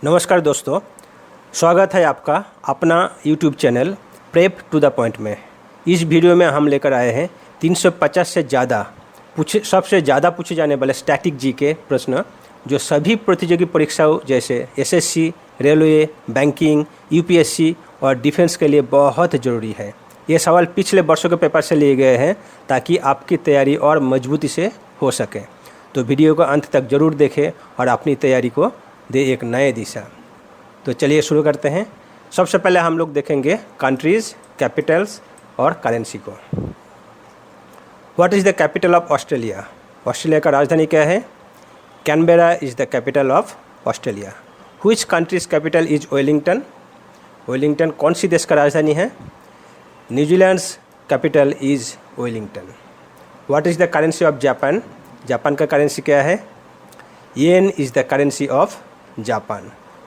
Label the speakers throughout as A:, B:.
A: नमस्कार दोस्तों, स्वागत है आपका अपना YouTube channel prep to the point में। इस वीडियो में हम लेकर आए हैं 350 से ज़्यादा सबसे ज़्यादा पूछे जाने वाले स्टैटिक जी के प्रश्न, जो सभी प्रतियोगी परीक्षाओं जैसे एसएससी, रेलवे, बैंकिंग, यूपीएससी और डिफेंस के लिए बहुत ज़रूरी है। ये सवाल पिछले वर्षों के पेपर से लिए गए हैं ताकि आपकी तैयारी और मजबूती से हो सके। तो वीडियो को अंत तक ज़रूर देखें और अपनी तैयारी को दे एक नए दिशा। तो चलिए शुरू करते हैं। सबसे पहले हम लोग देखेंगे कंट्रीज़, कैपिटल्स और करेंसी को। What is the capital of Australia? Australia का राजधानी क्या है? Canberra is the capital of Australia. Which country's capital is Wellington? Wellington कौन सी देश का राजधानी है? New Zealand's capital is Wellington. What is the currency of Japan? Japan का करेंसी क्या है? Yen is the currency of Japan.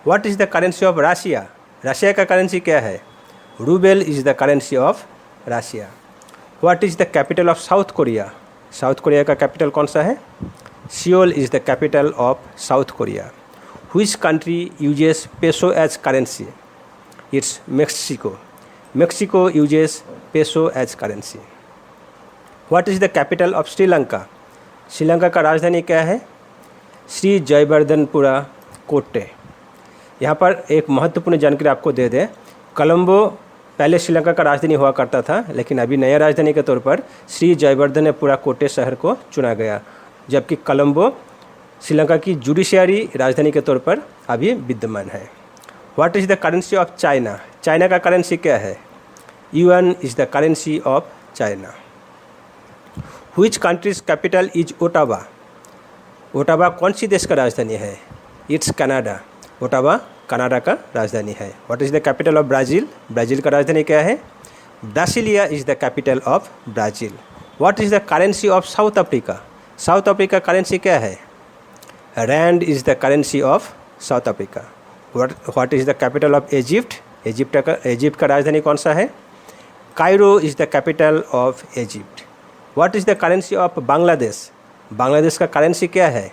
A: What is the currency of Russia? Russia का करेंसी क्या है? Rubel is the currency of Russia. What is the capital of South Korea? South Korea का capital कौन सा है? Seoul is the capital of South Korea. Which country uses peso as currency? It's Mexico. Mexico uses peso as currency. What is the capital of Sri Lanka? Sri Lanka का राजधानी क्या है? श्री जयवर्धनपुरा कोट्टे। यहाँ पर एक महत्वपूर्ण जानकारी आपको दे दें, कोलंबो पहले श्रीलंका का राजधानी हुआ करता था, लेकिन अभी नया राजधानी के तौर पर श्री जयवर्धनपुरा कोट्टे शहर को चुना गया, जबकि कोलंबो श्रीलंका की जुडिशियरी राजधानी के तौर पर अभी विद्यमान है। What is the currency of China? China का करेंसी क्या है? Yuan is the currency of China. Which country's capital is Ottawa? Ottawa कौन सी देश का राजधानी है? It's Canada. ओटावा कनाडा का राजधानी है। What is the capital of Brazil? Brazil का राजधानी क्या है? Brasilia is the capital of Brazil. What is the currency of South Africa? South Africa currency क्या है? Rand is the currency of South Africa. What is the capital of Egypt? Egypt का राजधानी कौन सा है? Cairo is the capital of Egypt. What is the currency of Bangladesh? Bangladesh का currency क्या है?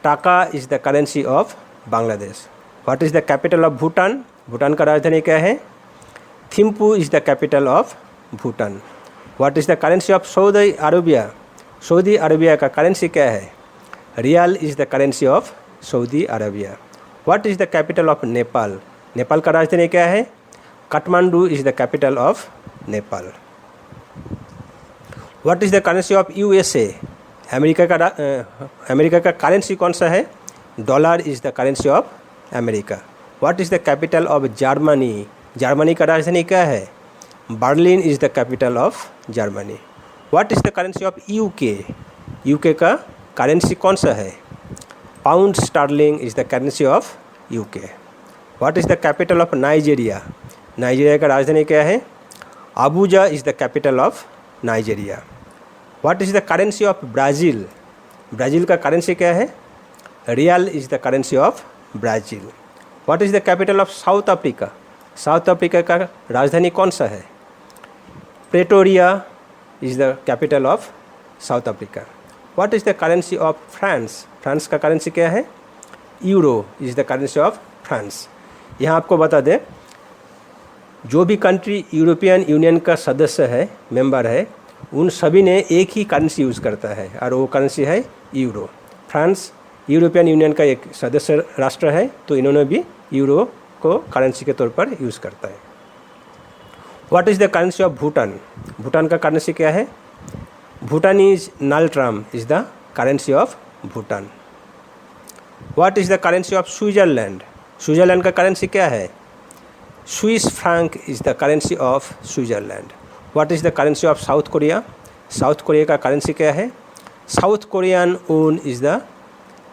A: टाका is the currency of Bangladesh. What is the capital of Bhutan? Bhutan का राजधानी क्या है? Thimphu is the capital of Bhutan. What is the currency of Saudi Arabia? Saudi Arabia का currency क्या है? Riyal is the currency of Saudi Arabia. What is the capital of Nepal? Nepal का राजधानी क्या है? Kathmandu is the capital of Nepal. What is the currency of USA? America का करेंसी कौन सा है? Dollar is the currency of America. What is the capital of Germany? Germany का राजधानी क्या है? Berlin is the capital of Germany. What is the currency of UK? UK का करेंसी कौन सा है? Pound sterling is the currency of UK. What is the capital of Nigeria? Nigeria का राजधानी क्या है? Abuja is the capital of Nigeria. What is the currency of Brazil? Brazil का करेंसी क्या है? Real is the currency of Brazil. What is the capital of South Africa? South Africa का राजधानी कौन सा है? Pretoria is the capital of South Africa. What is the currency of France? France का currency क्या है? Euro is the currency of France. यहाँ आपको बता दें, जो भी कंट्री यूरोपियन यूनियन का सदस्य है, मेंबर है, उन सभी ने एक ही करेंसी यूज़ करता है और वो करेंसी है यूरो। फ्रांस यूरोपियन यूनियन का एक सदस्य राष्ट्र है, तो इन्होंने भी यूरो को करेंसी के तौर पर यूज़ करता है। What is the currency of Bhutan? Bhutan का करेंसी क्या है? Bhutanese ngultrum is the currency of Bhutan. What is the currency of Switzerland? Switzerland का करेंसी क्या है? Swiss franc is the currency of Switzerland. What is the currency of South Korea? South Korea का currency क्या है? South Korean won is the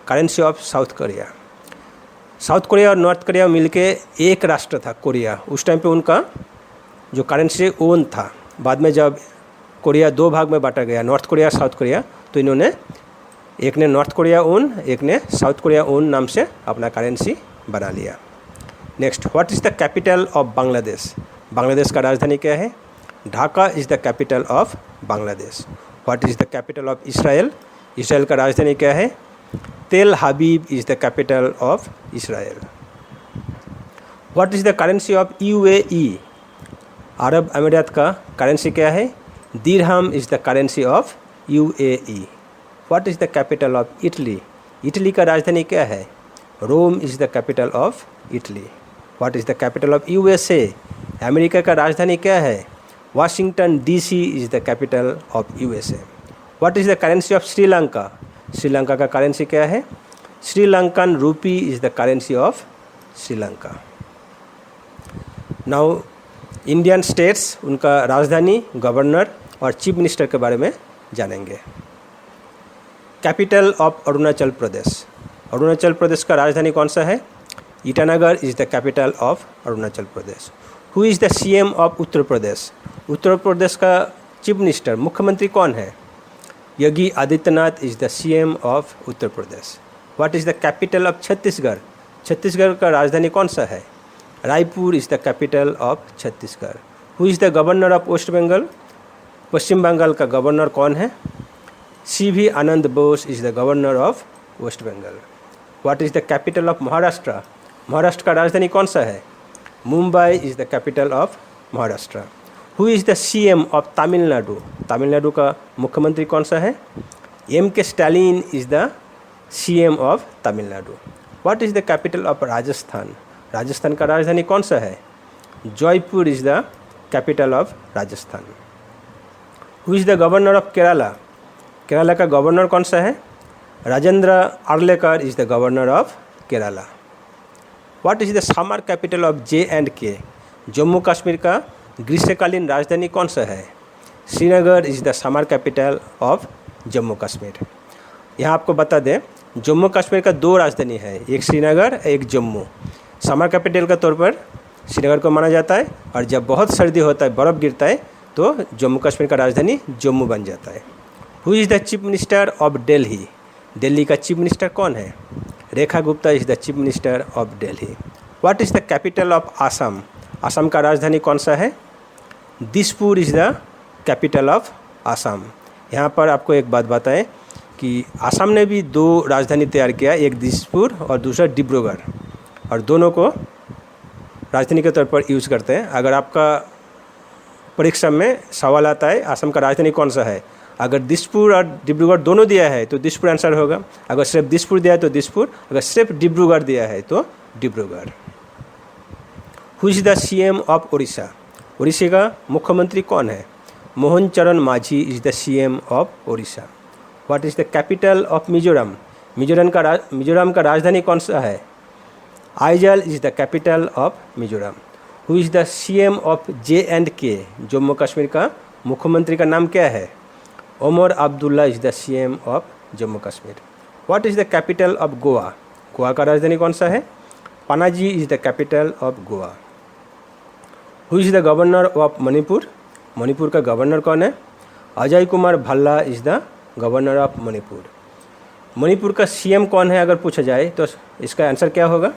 A: currency of South Korea. South Korea और North Korea मिलके एक राष्ट्र था कोरिया। उस time पे उनका जो करेंसी ओन था, बाद में जब कोरिया दो भाग में बांटा गया, नॉर्थ कोरिया साउथ कोरिया, तो इन्होंने एक ने नॉर्थ कोरिया ओन, एक ने साउथ कोरिया ओन नाम से अपना करेंसी बना लिया। Next, what is the capital of Bangladesh? Bangladesh का राजधानी क्या है? Dhaka is the capital of Bangladesh. What is the capital of Israel? Israel का राजधानी क्या है? Tel Aviv is the capital of Israel. What is the currency of UAE? अरब अमीरात का करेंसी क्या है? Dirham is the currency of UAE. What is the capital of Italy? Italy का राजधानी क्या है? ROM is the capital of Italy. What is the capital of USA? America का राजधानी क्या है? Washington DC is the capital of USA. What is the currency of Sri Lanka? Sri Lanka का currency क्या है? श्रीलंकन रूपी is the currency of Sri Lanka. Now Indian states, उनका राजधानी, गवर्नर और चीफ मिनिस्टर के बारे में जानेंगे. Capital of Arunachal Pradesh. अरुणाचल प्रदेश का राजधानी कौन सा है? Itanagar is the capital of Arunachal Pradesh. Who is the CM of Uttar Pradesh? Uttar Pradesh का चीफ मिनिस्टर, मुख्यमंत्री कौन है? Yogi Adityanath is the CM of Uttar Pradesh. What is the capital of Chhattisgarh? Chhattisgarh का राजधानी कौन सा है? Raipur is the capital of Chhattisgarh. Who is the governor of waste Bengal? पश्चिम बंगाल का गवर्नर कौन है? CV Anand Bose is the governor of waste Bengal. What is the capital of Maharashtra? Maharashtra का राजधानी कौन सा है? Mumbai is the capital of Maharashtra. Who is the CM of Tamil Nadu? Tamil Nadu का मुख्यमंत्री कौन सा है? MK Stalin is the CM of Tamil Nadu. What is the capital of Rajasthan? Rajasthan का राजधानी कौन सा है? Jaipur is the capital of Rajasthan. Who is the governor of Kerala? Kerala का गवर्नर कौन सा है? Rajendra Arlekar is the governor of Kerala. What is the summer capital of J&K? Jammu Kashmir का ग्रीष्मकालीन राजधानी कौन सा है? Srinagar is the summer capital of Jammu Kashmir. यहाँ आपको बता दें, जम्मू कश्मीर का 2 राजधानी है, एक श्रीनगर, एक जम्मू. समर कैपिटल के तौर पर श्रीनगर को माना जाता है, और जब बहुत सर्दी होता है, बर्फ़ गिरता है, तो जम्मू कश्मीर का राजधानी जम्मू बन जाता है. Who is the chief minister of Delhi? Delhi का चीफ मिनिस्टर कौन है? Rekha Gupta is the chief minister of Delhi. What is the capital of Assam? Assam का राजधानी कौन सा है? Dispur is the capital of Assam. यहाँ पर आपको एक बात बताएं कि आसाम ने भी 2 राजधानी तैयार किया, एक दिसपुर और दूसरा डिब्रूगढ़, और दोनों को राजधानी के तौर पर यूज़ करते हैं. अगर आपका परीक्षा में सवाल आता है आसाम का राजधानी कौन सा है, अगर दिसपुर और डिब्रूगढ़ दोनों दिया है तो दिसपुर आंसर होगा. अगर सिर्फ दिसपुर दिया है तो दिसपुर, अगर सिर्फ डिब्रूगढ़ दिया है तो Dibrugarh. Who is the CM of Orissa? Orissa का मुख्यमंत्री कौन है? मोहन चरण माझी is the CM of Orissa. What is the capital of Mizoram? Mizoram का राजधानी कौन सा है? Aizawl is the capital of Mizoram. Who is the CM of J&K? Jammu Kashmir का मुख्यमंत्री का नाम क्या है? Omar Abdullah is the CM of Jammu Kashmir. What is the capital of Goa? Goa का राजधानी कौन सा है? Panaji is the capital of Goa. Who is the governor of Manipur? Manipur का गवर्नर कौन है? Ajay Kumar Bhalla is the governor of Manipur. Manipur का CM कौन है अगर पूछा जाए तो इसका आंसर क्या होगा?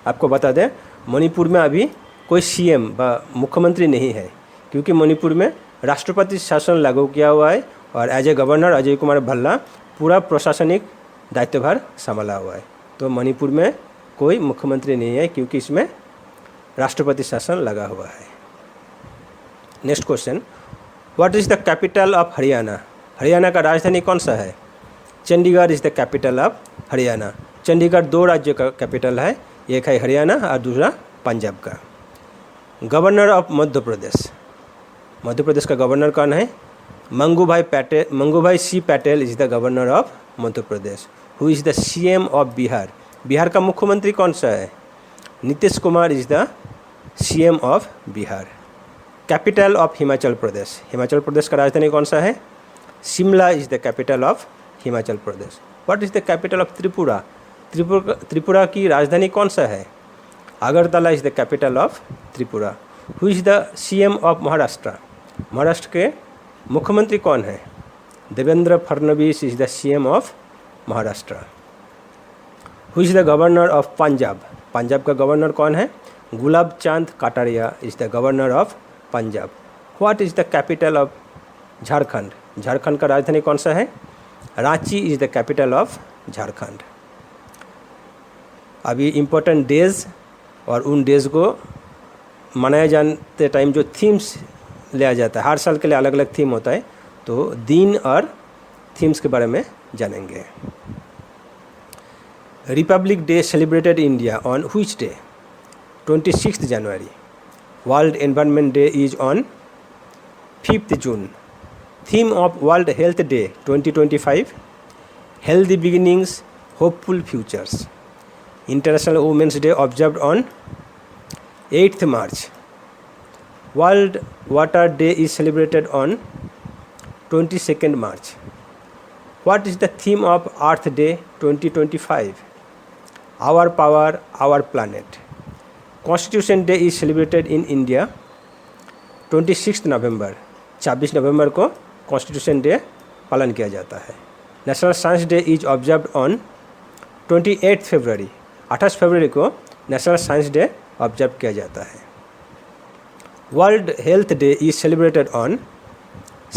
A: आपको बता दें, मणिपुर में अभी कोई CM व मुख्यमंत्री नहीं है, क्योंकि मणिपुर में राष्ट्रपति शासन लागू किया हुआ है, और as a governor Ajay Kumar Bhalla पूरा प्रशासनिक दायित्वभार संभाला हुआ है. तो मणिपुर में कोई मुख्यमंत्री नहीं है, क्योंकि इसमें राष्ट्रपति शासन लगा हुआ है. Next question, what is the capital of Haryana? Haryana का राजधानी कौन सा है? Chandigarh is the capital of Haryana. Chandigarh 2 राज्यों का कैपिटल है, एक है हरियाणा और दूसरा पंजाब का. Governor of Madhya Pradesh? मध्य प्रदेश का गवर्नर कौन है? Mangubhai C Patel is the governor of Madhya Pradesh. Who is the CM of Bihar? Bihar का मुख्यमंत्री कौन सा है? Nitish Kumar is the CM of Bihar. Capital of Himachal Pradesh? Himachal Pradesh का राजधानी कौन सा है? Shimla is the capital of Himachal Pradesh. What is the capital of Tripura? Tripura की राजधानी कौन सा है? Agartala is the capital of Tripura. Who is the CM of Maharashtra? Maharashtra के मुख्यमंत्री कौन है? Devendra Fadnavis is the CM of Maharashtra. Who is the governor of Punjab? Punjab का गवर्नर कौन है? गुलाब चांद Kataria is the governor of Punjab. What is the capital of Jharkhand? Jharkhand का राजधानी कौन सा है? Ranchi is the capital of Jharkhand. अभी इम्पोर्टेंट डेज और उन डेज़ को मनाए जाते टाइम जो थीम्स लिया जाता है, हर साल के लिए अलग अलग थीम होता है, तो दिन और थीम्स के बारे में जानेंगे। Republic day celebrated India on which day? 26 January. World environment day is on 5 June. Theme of world health day 2025, healthy beginnings hopeful futures. International women's day observed on 8 March. World water day is celebrated on 22 March. What is the theme of Earth Day 2025? Our power, our planet. Constitution Day is celebrated in India 26 नवंबर। 26 नवंबर को constitution day पालन किया जाता है। National science day is observed on 28 फरवरी। 28 फरवरी को national science day observe किया जाता है। World health day is celebrated on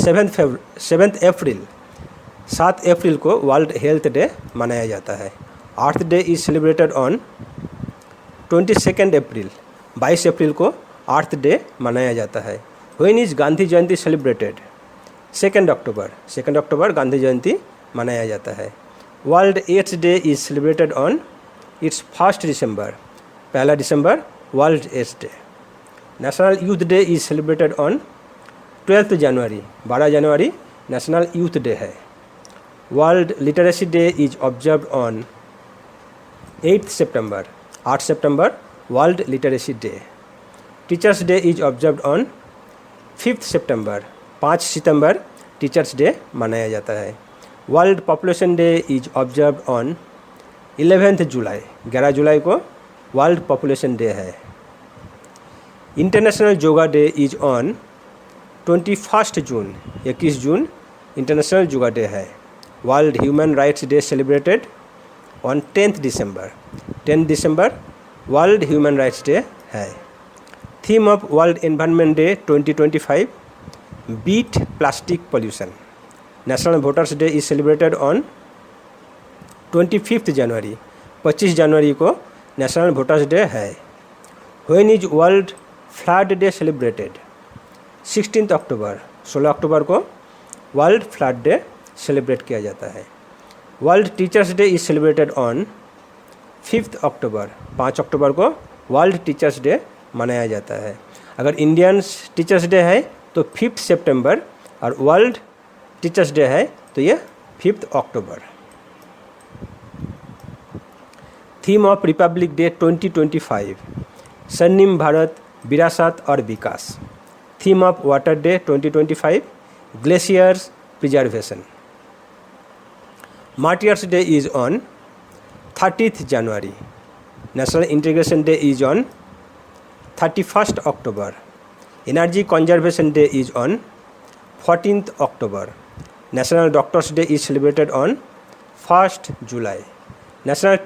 A: 7 अप्रैल। 7 अप्रैल को वर्ल्ड हेल्थ डे मनाया जाता है। अर्थ डे इज सेलिब्रेटेड ऑन 22 अप्रैल। 22 अप्रैल को अर्थ डे मनाया जाता है। When is Gandhi Jayanti celebrated? 2 अक्टूबर। 2 अक्टूबर गांधी जयंती मनाया जाता है। World AIDS day is celebrated on its 1 December. 1 दिसंबर world AIDS day. National youth day is celebrated on 12 January. 12 जनवरी नेशनल यूथ डे है। World literacy day is observed on 8 September. 8 सितंबर world literacy day. Teachers day is observed on 5 September. 5 सितंबर teachers day मनाया जाता है। World population day is observed on 11 जुलाई। 11 जुलाई को world population day है। International yoga day is on 21 June. 21 जून international yoga day है। World human rights day celebrated on 10 December. 10 दिसंबर वर्ल्ड ह्यूमन राइट्स डे है। Theme of world environment day 2025, beat plastic pollution. National voters day is celebrated on 25 January. 25 जनवरी को national voters day है। When is world flood day celebrated? 16 October. 16 अक्टूबर को world flood day celebrate किया जाता है। World teachers day is celebrated on 5 अक्टूबर। 5 अक्टूबर को world teachers day मनाया जाता है। अगर इंडियंस टीचर्स डे है तो 5 सितंबर और वर्ल्ड टीचर्स डे है तो ये 5 अक्टूबर। थीम ऑफ रिपब्लिक डे 2025, स्वर्णिम भारत, विरासत और विकास। Theme of water day 2025, glaciers preservation. Martyrs day is on 30 January. National integration day is on 31 October. Energy conservation day is on 14 October. National doctors day is celebrated on 1 July. National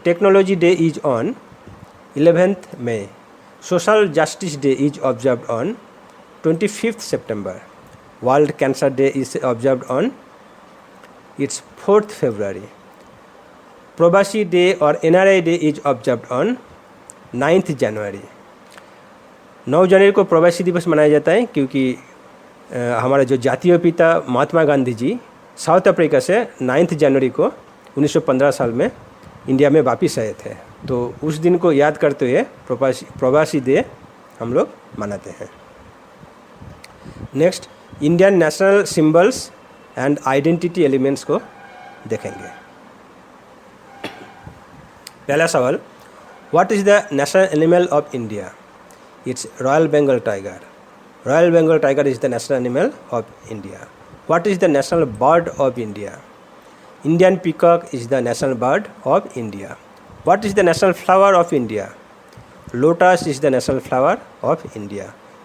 A: technology day is on 11 May. Social justice day is observed on 25 September. World cancer day is observed on it's 4 फरवरी। प्रवासी day और NRI day is observed on 9 जनवरी। 9 जनवरी को प्रवासी दिवस मनाया जाता है क्योंकि हमारे जो जातीय पिता महात्मा गांधी जी साउथ अफ्रीका से 9 जनवरी को 1915 साल में इंडिया में वापस आए थे, तो उस दिन को याद करते हुए प्रवासी डे हम लोग मनाते हैं। Next, Indian national symbols and identity elements को देखेंगे। पहला सवाल, what is the national animal of India? It's royal Bengal tiger. Royal Bengal tiger is the national animal of India. What is the national bird of India? Indian peacock is the national bird of India. What is the national flower of India? Lotus is the national flower of India.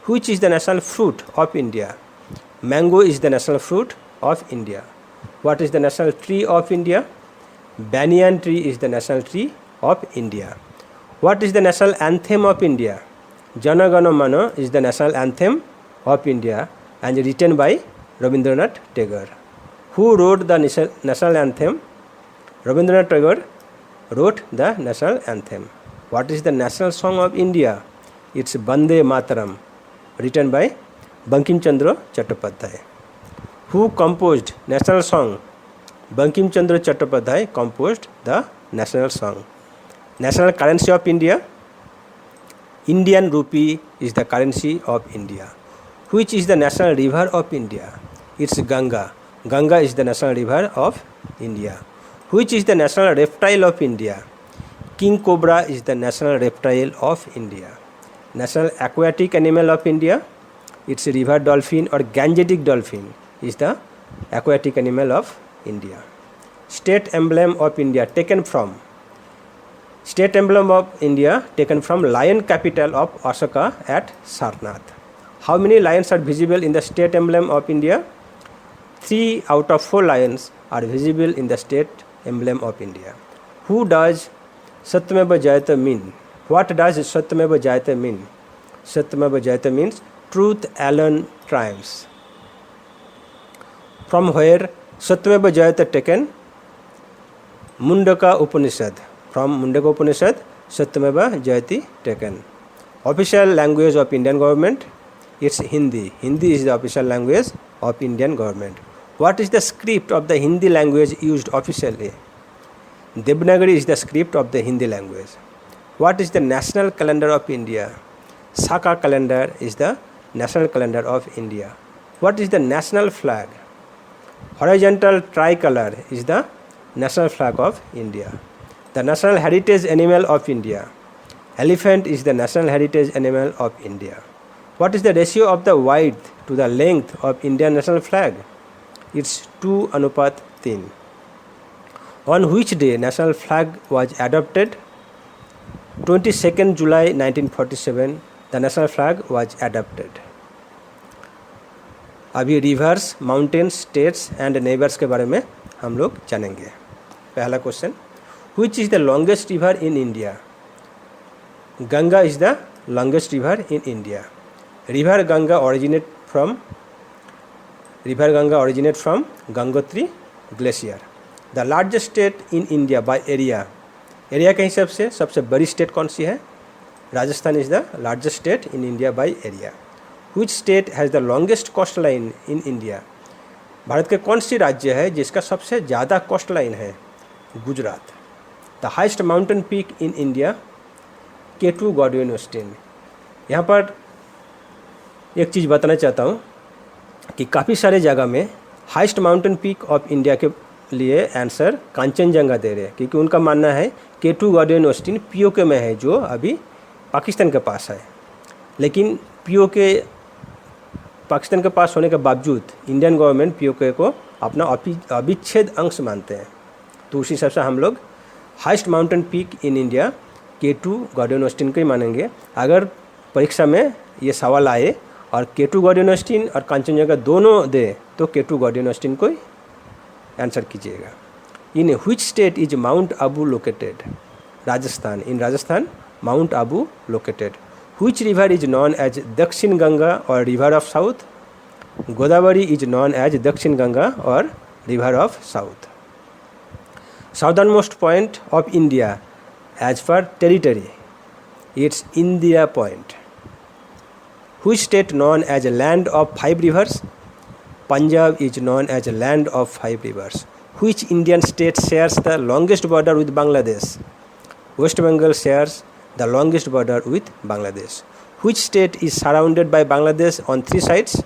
A: Which is the national fruit of India? Mango is the national fruit of India. What is the national tree of India? banyan tree is the national tree of India. What is the national anthem of India? Jana Gana Mana is the national anthem of India and written by Rabindranath Tagore. Who wrote the national anthem? Rabindranath Tagore wrote the national anthem. What is the national song of India? It's Bande Mataram, written by Bankim Chandra Chattopadhyay. Who composed national song? Bankim Chandra Chattopadhyay composed the national song. National currency of India? Indian rupee is the currency of India. Which is the national river of India? It's Ganga. Ganga is the national river of India. Which is the national reptile of India? King cobra is the national reptile of India. National aquatic animal of India? It's river dolphin or Gangetic dolphin is the aquatic animal of India. State emblem of India taken from? State emblem of India taken from lion capital of Ashoka at Sarnath. How many lions are visible in the state emblem of India? 3 out of 4 lions are visible in the state emblem of India. Who does Satyameva Jayate mean? What does Satyameva Jayate mean? Satyameva Jayate means truth alone triumphs. From where Satyameva Jayate taken? Mundaka Upanishad. From Mundaka Upanishad, Satyameva Jayate taken. Official language of Indian government? It's Hindi. Hindi is the official language of Indian government. What is the script of the Hindi language used officially? Devanagari is the script of the Hindi language. What is the national calendar of India? Saka calendar is the national calendar of India. What is the national flag? Horizontal tricolor is the national flag of India. The national heritage animal of India. Elephant is the national heritage animal of India. What is the ratio of the width to the length of Indian national flag? It's 2:3. On which day national flag was adopted? 22nd July 1947 the national flag was adopted. अभी reverse, mountains, states and neighbours के बारे में हम लोग जानेंगे. पहला question, which is the longest river in India? Ganga is the longest river in India. River Ganga originate from Gangotri glacier. The largest state in India by area. Area के हिसाब से सबसे बड़ी स्टेट कौन सी है? Rajasthan is the largest state in India by area. Which state has the longest coastline in India? Bharat के कौन सी राज्य है जिसका सबसे ज़्यादा कोस्ट लाइन है? Gujarat. The highest mountain peak in India? K2 Godwin Austen. यहाँ पर एक चीज़ बताना चाहता हूँ कि काफ़ी सारे जगह में highest mountain peak of India के लिए आंसर कांचनजंगा दे रहे हैं, क्योंकि उनका मानना है K2 गॉडविन ऑस्टिन POK में है, जो अभी पाकिस्तान के पास है. लेकिन POK पाकिस्तान के पास होने के बावजूद इंडियन गवर्नमेंट POK को अपना अविच्छेद अंश मानते हैं. तो उसी हिसाब से हम लोग highest mountain peak in India K2 Godwin Austen को ही मानेंगे. अगर परीक्षा में ये सवाल आए और K2 गॉडविन ऑस्टिन और कांचनजंगा दोनों दे तो K2 गॉडविन ऑस्टिन को ही आंसर कीजिएगा. In which state is mount Abu located? Rajasthan. In Rajasthan mount Abu located. Which river is known as Dakshin Ganga or River of South? Godavari is known as Dakshin Ganga or River of South. Southernmost point of India as per territory. It's India Point. Which state known as a land of 5 rivers? Punjab is known as a land of 5 rivers. Which Indian state shares the longest border with Bangladesh? West Bengal shares the longest border with Bangladesh. Which state is surrounded by Bangladesh on 3 sides?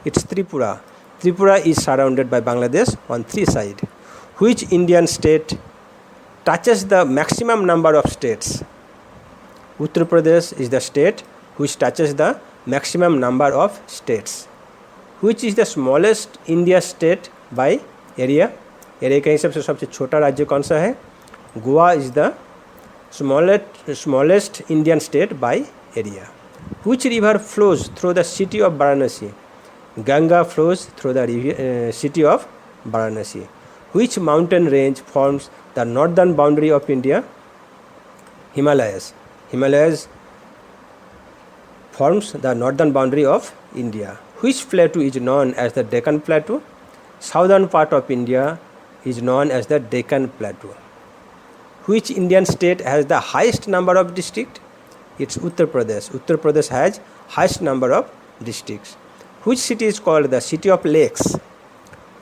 A: It's Tripura. Tripura is surrounded by Bangladesh on 3 sides. Which Indian state touches the maximum number of states? Uttar Pradesh is the state which touches the maximum number of states. Which is the smallest India state by area? Area के हिसाब से सबसे छोटा राज्य कौन सा है? Goa is the smallest Indian state by area. Which river flows through the city of Varanasi? Ganga flows through the city of Varanasi. Which mountain range forms the northern boundary of India? Himalayas. Himalayas forms the northern boundary of India. Which plateau is known as the Deccan Plateau? Southern part of India is known as the Deccan Plateau. Which Indian state has the highest number of districts? It's Uttar Pradesh. Uttar Pradesh has highest number of districts. Which city is called the city of lakes?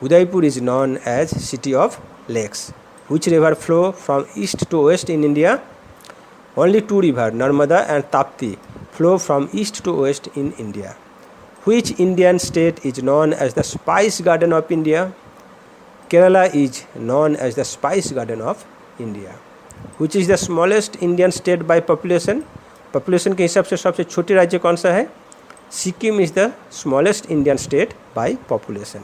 A: Udaipur is known as city of lakes. Which river flow from east to west in India? Only two rivers, Narmada and Tapti, flow from east to west in India. Which Indian state is known as the Spice Garden of India? Kerala is known as the Spice Garden of India. Which is the smallest Indian state by population? Population के हिसाब से सबसे छोटी राज्य कौन सा है? Sikkim is the smallest Indian state by population.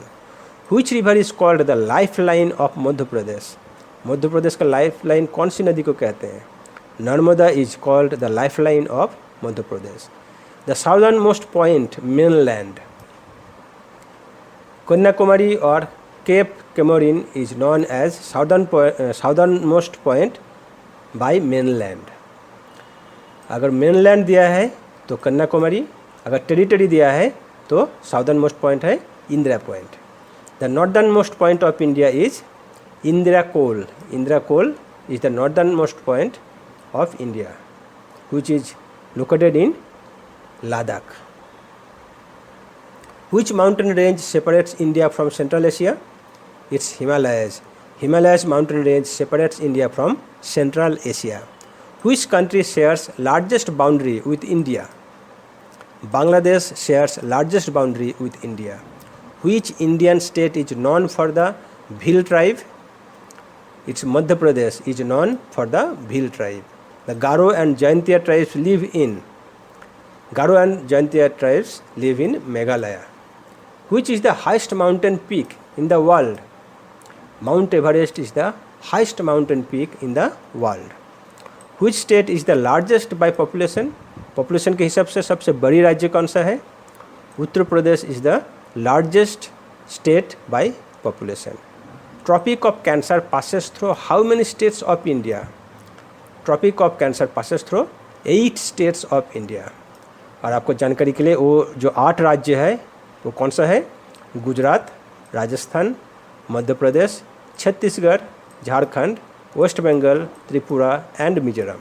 A: Which river is called the lifeline of Madhya Pradesh? Madhya Pradesh का लाइफ लाइन कौन सी नदी को कहते हैं? Narmada is called the lifeline of Madhya Pradesh. The southern most point mainland. Kanyakumari और cape Comorin is known as southern most point by mainland. अगर mainland दिया है तो कन्याकुमारी, अगर टेरिटरी दिया है तो साउदर्न मोस्ट पॉइंट है Indira point. The northernmost point of India is Indira Col. Indira Col is the northernmost point of India which is located in Ladakh. Which mountain range separates India from Central Asia? It's Himalayas. Himalayas mountain range separates India from Central Asia. Which country shares largest boundary with India? Bangladesh shares largest boundary with India. Which Indian state is known for the Bhil tribe? It's Madhya Pradesh is known for the Bhil tribe. The Garo and Jaintia tribes live in Meghalaya. Which is the highest mountain peak in the world? Mount Everest is the highest mountain peak in the world. Which state is the largest by population? Population के हिसाब से सबसे बड़ी राज्य कौन सा है? Uttar Pradesh is the largest state by population. Tropic of Cancer passes through how many states of India? Tropic of Cancer passes through 8 states of India. और आपको जानकारी के लिए वो जो 8 राज्य है वो कौन सा है? Gujarat, Rajasthan, Madhya Pradesh, Chhattisgarh, Jharkhand, West Bengal, Tripura and Mizoram.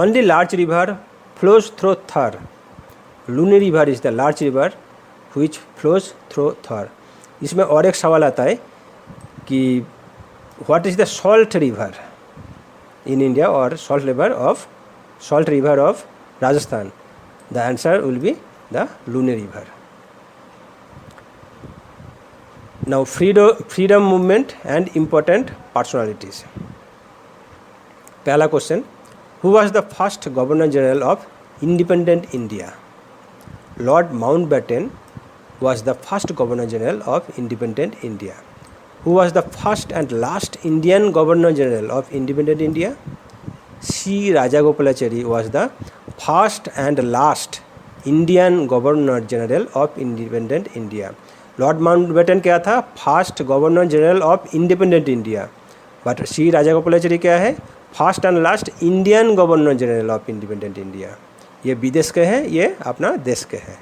A: Only large river flows through Thar. Luni river is the large river which flows through Thar. इसमें और एक सवाल आता है कि what is the salt river in India or salt river of Rajasthan? The answer will be the Luni river. Now freedom movement and important personalities. पहला question, who was the first Governor General of independent India? Lord Mountbatten was the first Governor General of independent India. Who was the first and last Indian Governor General of independent India? C. Rajagopalachari was the first and last Indian Governor General of independent India. Lord Mountbatten क्या था? First governor general of independent India. But C Rajagopalachari क्या है? First and last Indian governor general of independent India. ये विदेश के हैं, ये अपना देश के हैं.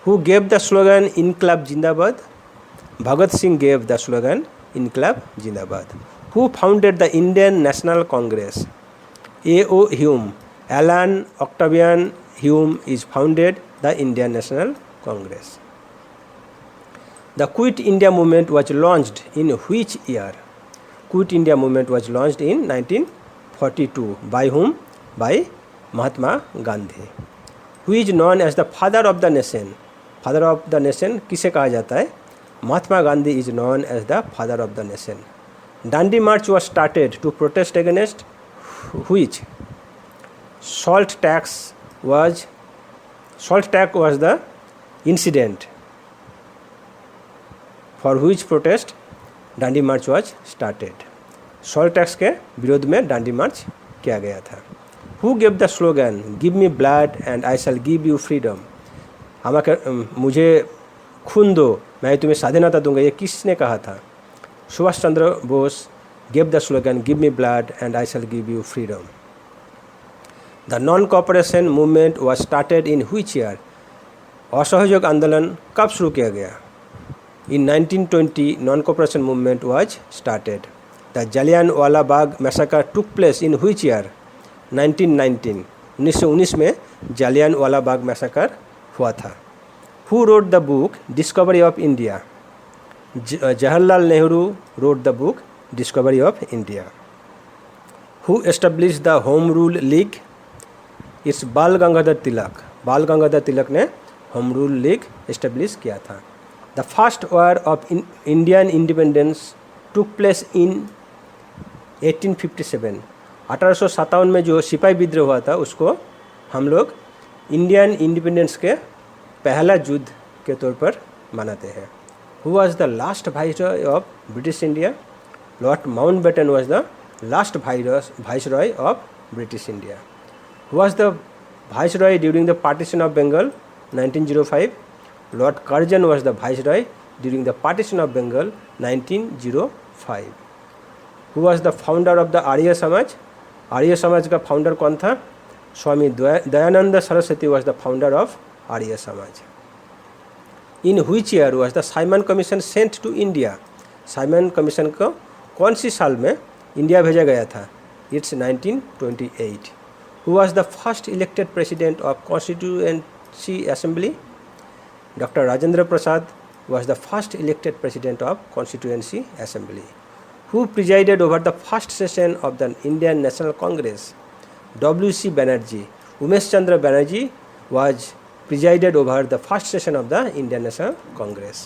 A: हु गेव द स्लोगन इनकलाब जिंदाबाद? Bhagat Singh gave the slogan इनकलाब जिंदाबाद. Who founded the Indian national Congress? A.O. Hume. Alan Octavian Hume is founded the Indian National Congress. The Quit India movement was launched in which year? Quit India movement was launched in 1942. By whom? By Mahatma Gandhi. Who is known as the father of the nation? Father of the nation किसे कहा जाता है? Mahatma Gandhi is known as the father of the nation. Dandi March was started to protest against which? Salt tax was the incident for which protest Dandi March was started. Salt tax के विरोध में डांडी मार्च किया गया था. Who gave the slogan "Give me blood and I shall give you freedom"? मुझे खून दो, मैं तुम्हें स्वाधीनता दूंगा. ये किसने कहा था? Subhash Chandra Bose gave the slogan "Give me blood and I shall give you freedom." The non-cooperation movement was started in which year? असहयोग आंदोलन कब शुरू किया गया? In 1920, non-cooperation movement was started. The Jallianwala Bagh massacre took place in which year? 1919, 1919 में जालियानवाला बाग massacre हुआ था। Who wrote the book discovery of India? Jawaharlal Nehru wrote the book discovery of India. Who establish the home rule league? It's बाल गंगाधर तिलक। बाल गंगाधर तिलक ने home rule league establish किया था। The first war of Indian independence took place in 1857। 1857 में जो सिपाही विद्रोह हुआ था उसको हम लोग इंडियन इंडिपेंडेंस के पहला युद्ध के तौर पर मनाते हैं। Who was the last viceroy of British India? Lord Mountbatten was the last viceroy of British India. Who was the viceroy during the partition of Bengal 1905? Lord Curzon was the viceroy during the partition of Bengal 1905। Who was the founder of the Arya Samaj? Arya Samaj का founder कौन था? Swami Dayanand Saraswati was the founder of Arya Samaj. In which year was the Simon commission sent to India? Simon commission को कौन सी साल में India भेजा गया था? It's 1928। Who was the first elected president of constituency assembly? Doctor Rajendra Prasad was the first elected president of constituency assembly. Who presided over the first session of the Indian National Congress? W.C. Banerjee. Umesh Chandra Banerjee was presided over the first session of the Indian National Congress.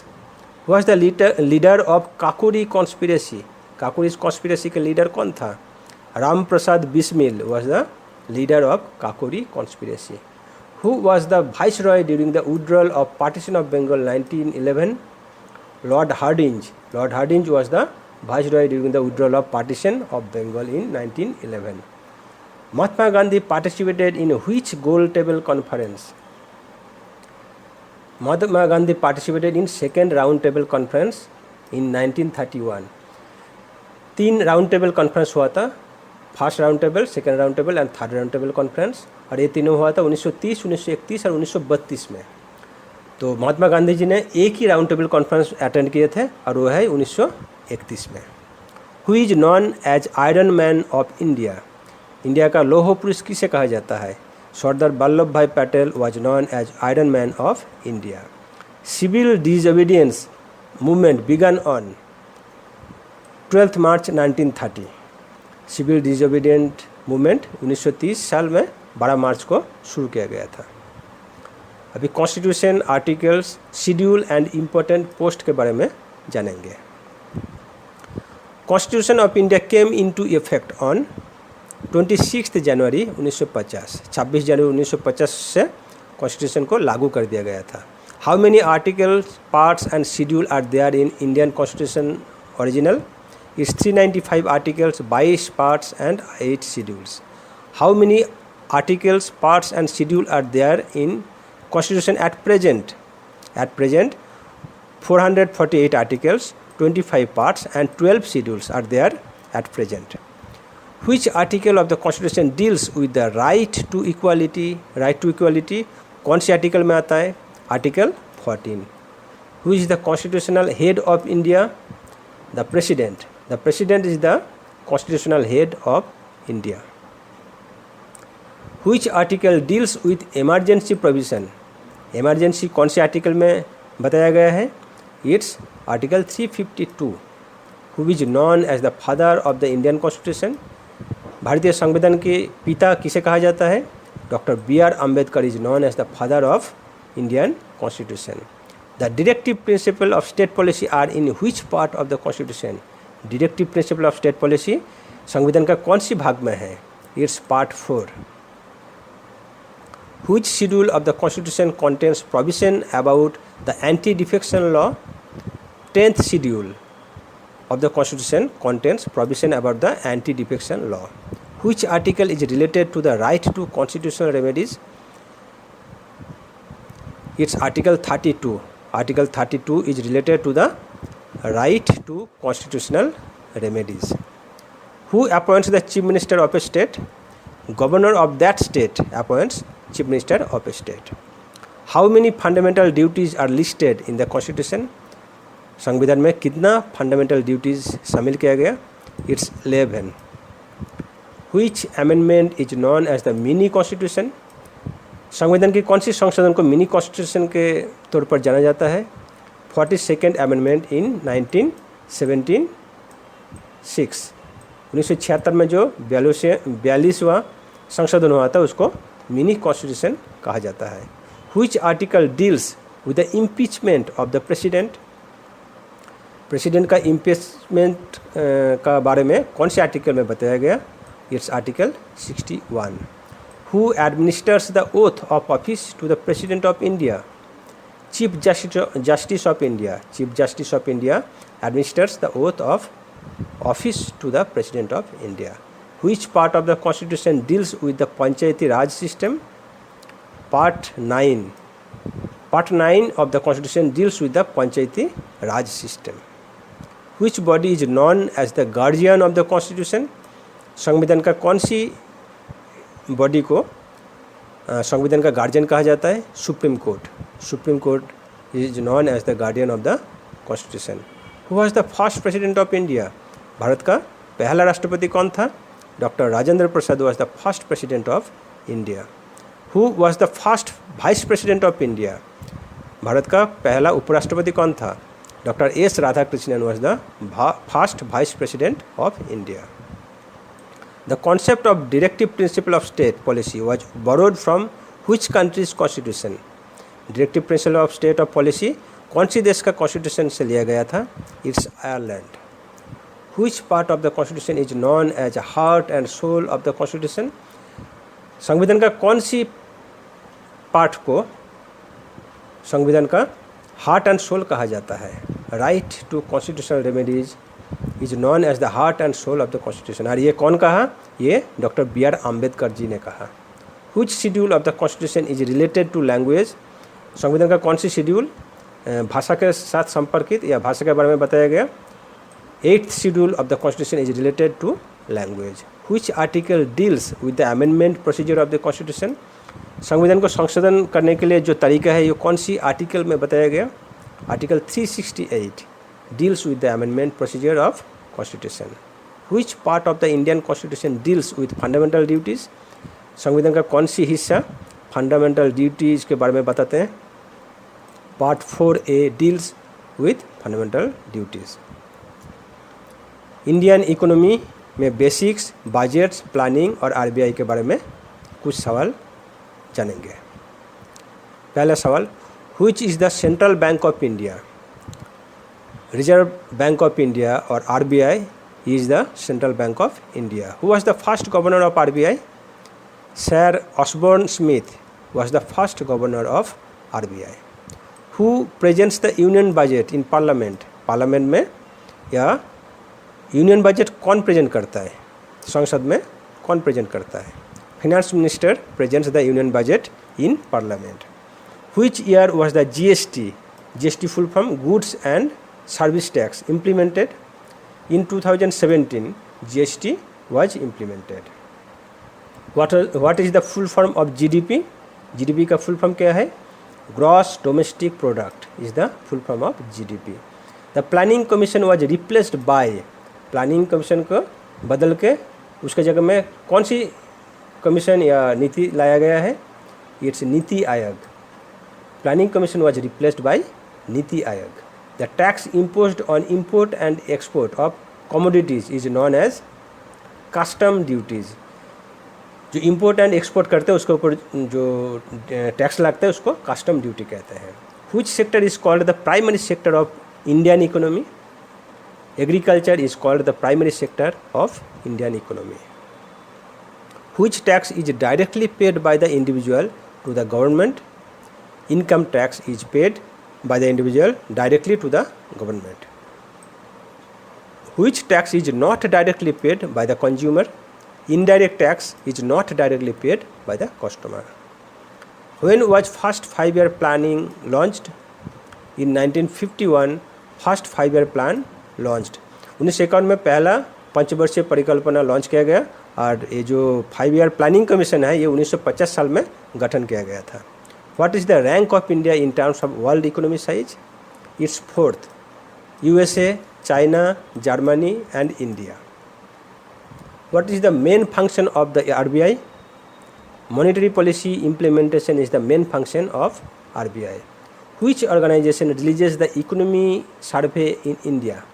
A: Who was the leader of Kakuri conspiracy? Kakuri conspiracy के leader कौन था? Ram Prasad Bismil was the leader of Kakuri conspiracy. Who was the viceroy during the withdrawal of partition of Bengal 1911? Lord Hardinge. Lord Hardinge was the viceroy during the withdrawal of partition of Bengal in 1911. Mahatma Gandhi participated in which gold table conference? Mahatma Gandhi participated in second round table conference in 1931. 3 round table conference हुआ था, first round table, second round table and third round table conference, और ये तीनों हुआ था 1930, 1931 और 1932 में। तो महात्मा गांधी जी ने एक ही राउंड टेबल कॉन्फ्रेंस अटेंड किए थे और वो है 1931 में। Who is known as iron man of India? India का लौह पुरुष किसे कहा जाता है? Sardar Vallabh Bhai Patel was known as iron man of India. Civil disobedience movement began on 12 March 1930। Civil disobedient movement 1930 साल में 12 मार्च को शुरू किया गया था। अभी constitution, articles, schedule and important post के बारे में जानेंगे। Constitution of India came into effect on 26 जनवरी 1950। 26 जनवरी 1950 से कॉन्स्टिट्यूशन को लागू कर दिया गया था। How many articles, parts and schedule are there in Indian constitution original? It's 395 articles, 22 parts and 8 schedules. How many articles, parts and schedule are there in Constitution at present? At present, 448 articles, 25 parts and 12 schedules are there at present. Which article of the Constitution deals with the right to equality? Right to equality कौन सी article में आता है? Article 14. Who is the constitutional head of India? The President. The President is the constitutional head of India. Which article deals with emergency provision? Emergency कौन से article में बताया गया है? It's article 352. Who is known as the father of the Indian constitution? भारतीय संविधान के पिता किसे कहा जाता है? Doctor B.R. Ambedkar is known as the father of Indian constitution. The directive principle of state policy are in which part of the constitution? Directive principle of state policy संविधान का कौन सी भाग में है? It's part 4. Which schedule of the Constitution contains provision about the anti-defection law? 10th schedule of the Constitution contains provision about the anti-defection law. Which article is related to the right to constitutional remedies? It's Article 32. Article 32 is related to the right to constitutional remedies. Who appoints the Chief Minister of a state? Governor of that state appoints Chief Minister of a state. How many fundamental duties are listed in the Constitution? संविधान में कितना fundamental duties शामिल किया गया? It's 11. Which amendment is known as the mini constitution? संविधान की कौन सी संशोधन को मिनी कॉन्स्टिट्यूशन के तौर पर जाना जाता है? 42nd अमेंडमेंट इन 1976 1976 में जो 42वां संशोधन हुआ था उसको मिनी कॉन्स्टिट्यूशन कहा जाता है. Which article deals with the impeachment of the president? President का इम्पीचमेंट का बारे में कौन से आर्टिकल में बताया गया? It's article 61. Who administers the oath of office to the President of India? Chief Justice of India. Chief Justice of India administers the oath of office to the President of India. Which part of the Constitution deals with the Panchayati Raj system? Part 9. Part 9 of the Constitution deals with the Panchayati Raj system. Which body is known as the guardian of the Constitution? संविधान का कौन सी body को संविधान का guardian कहा जाता है? Supreme court. Supreme court is known as the guardian of the constitution. Who was the first president of India? भारत का पहला राष्ट्रपति कौन था? Doctor Rajendra Prasad was the first president of India. Who was the first vice president of India? भारत का पहला उपराष्ट्रपति कौन था? Doctor S Radhakrishnan was the first vice president of India. The concept of directive principle of state policy was borrowed from which country's constitution? Directive principle of state of policy कौन सी देश का कॉन्स्टिट्यूशन से लिया गया था? It's Ireland. Which part of the constitution is known as heart and soul of the constitution? संविधान का कौन सी पार्ट को संविधान का हार्ट एंड सोल कहा जाता है? Right to constitutional remedies is known as the heart and soul of the constitution. और ये कौन कहा? ये डॉक्टर B.R. आम्बेडकर जी ने कहा. Which schedule of the constitution is related to language? संविधान का कौन सी शेड्यूल भाषा के साथ संपर्कित या भाषा के बारे में बताया गया? 8th schedule of the constitution is related to language. Which article deals with the amendment procedure of the constitution? संविधान को संशोधन करने के लिए जो तरीका है ये कौन सी आर्टिकल में बताया गया? Article 368 deals with the amendment procedure of constitution. Which part of the Indian constitution deals with fundamental duties? संविधान का कौन सी हिस्सा फंडामेंटल ड्यूटीज़ के बारे में बताते हैं? Part 4A deals with fundamental duties. Indian economy में बेसिक्स, बजट्स, प्लानिंग और RBI के बारे में कुछ सवाल जानेंगे. पहला सवाल, which is the central bank of India? Reserve Bank of India or RBI is the Central Bank of India. Who was the first governor of RBI? Sir Osborne Smith was the first governor of RBI. Who presents the union budget in Parliament? Parliament में या union budget कौन present करता है? संसद में कौन present करता है? Finance minister presents the union budget in parliament. Which year was the GST? GST full form Goods and Service Tax implemented? In 2017 GST was implemented. What is the full form of GDP? GDP का full form क्या है? Gross Domestic Product is the full form of GDP. The Planning Commission was replaced by. Planning Commission को बदल के उसके जगह में कौन सी कमीशन या नीति लाया गया है? It's NITI Aayog. Planning Commission was replaced by NITI Aayog. The tax imposed on import and export of commodities is known as custom duties. जो import and export करते हैं उसके ऊपर जो टैक्स लगता है उसको कस्टम ड्यूटी कहते हैं. Which sector is called the primary sector of Indian economy? Agriculture is called the primary sector of Indian economy. Which tax is directly paid by the individual to the government? Income tax is paid by the individual directly to the government. Which tax is not directly paid by the consumer? Indirect tax is not directly paid by the customer. When was first 5-year planning launched? In 1951 first 5-year plan launched. 1951 में पहला पंचवर्षीय परिकल्पना launch किया गया और ये जो 5-year planning commission है ये 1950 साल में गठन किया गया था. What is the rank of India in terms of world economy size? It's 4th. USA, China, Germany and India. What is the main function of the RBI? Monetary policy implementation is the main function of RBI. Which organization releases the economy survey in India?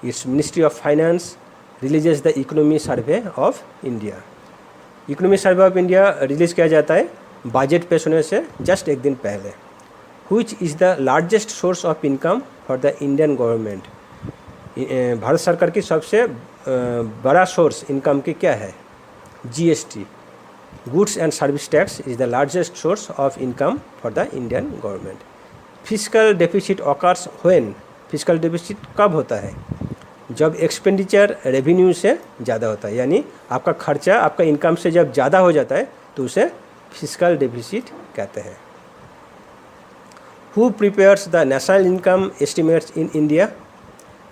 A: Its Ministry of Finance releases the economy survey of India. Economy survey of India release किया जाता है budget पेश होने से just एक दिन पहले. Which is the largest source of income for the Indian government? Bharat सरकार की सबसे बड़ा सोर्स इनकम की क्या है? GST, goods and service tax is the largest source of income for the Indian government. Physical deficit occurs when? Physical deficit कब होता है? जब एक्सपेंडिचर रेवेन्यू से ज़्यादा होता है, यानी आपका खर्चा आपका इनकम से जब ज़्यादा हो जाता है तो उसे फिजिकल डेफिसिट कहते हैं. Who prepares the national income estimates in India?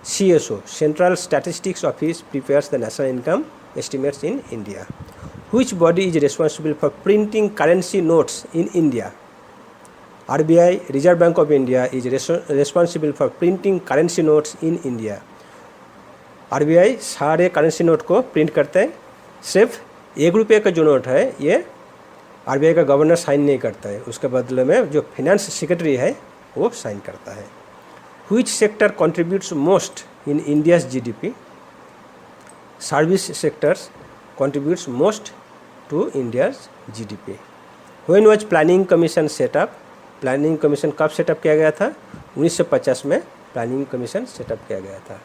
A: CSO, Central Statistics Office, prepares the national income estimates in India. Which body is responsible for printing currency notes in India? RBI, Reserve Bank of India, is responsible for printing currency notes in India. RBI सारे currency note को print करता है. सिर्फ ₹1 का जो note है ये RBI का गवर्नर साइन नहीं करता है, उसके बदले में जो फाइनेंस सेक्रेटरी है वो साइन करता है. Which sector contributes most in India's GDP? Service sectors contributes most to India's GDP. When was Planning Commission set up? Planning Commission कब सेटअप किया गया था? 1950 में प्लानिंग कमीशन सेटअप किया गया था.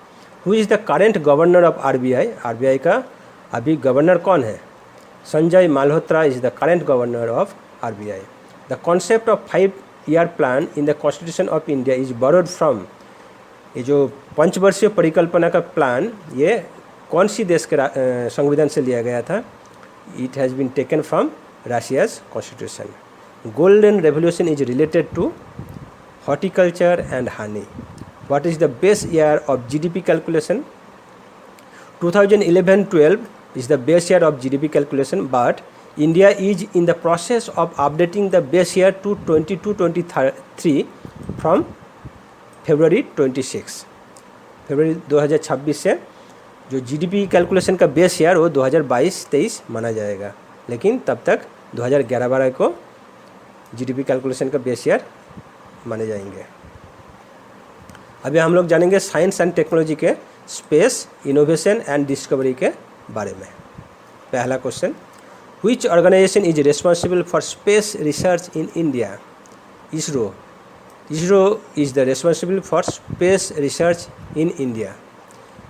A: Who is the current governor of RBI? RBI का अभी गवर्नर कौन है? Sanjay Malhotra is the current governor of RBI. The concept of 5-year plan in the Constitution of India is borrowed from. ये जो पंचवर्षीय परिकल्पना का प्लान ये कौन सी देश के संविधान से लिया गया था? It has been taken from Russia's constitution. Golden revolution is related to horticulture and honey. What is the base year of GDP calculation? 2011-12 is the base year of GDP calculation, but India is in the process of updating the base year to 22-23 from February 26. फरवरी 2026 से जो GDP calculation का base year वो 2022-23 माना जाएगा, लेकिन तब तक 2011-12 को GDP कैलकुलेशन का बेस ईयर माने जाएंगे. अभी हम लोग जानेंगे साइंस एंड टेक्नोलॉजी के स्पेस इनोवेशन एंड डिस्कवरी के बारे में. पहला question, which organization is responsible for space research in India? ISRO. ISRO is the responsible for space research in India.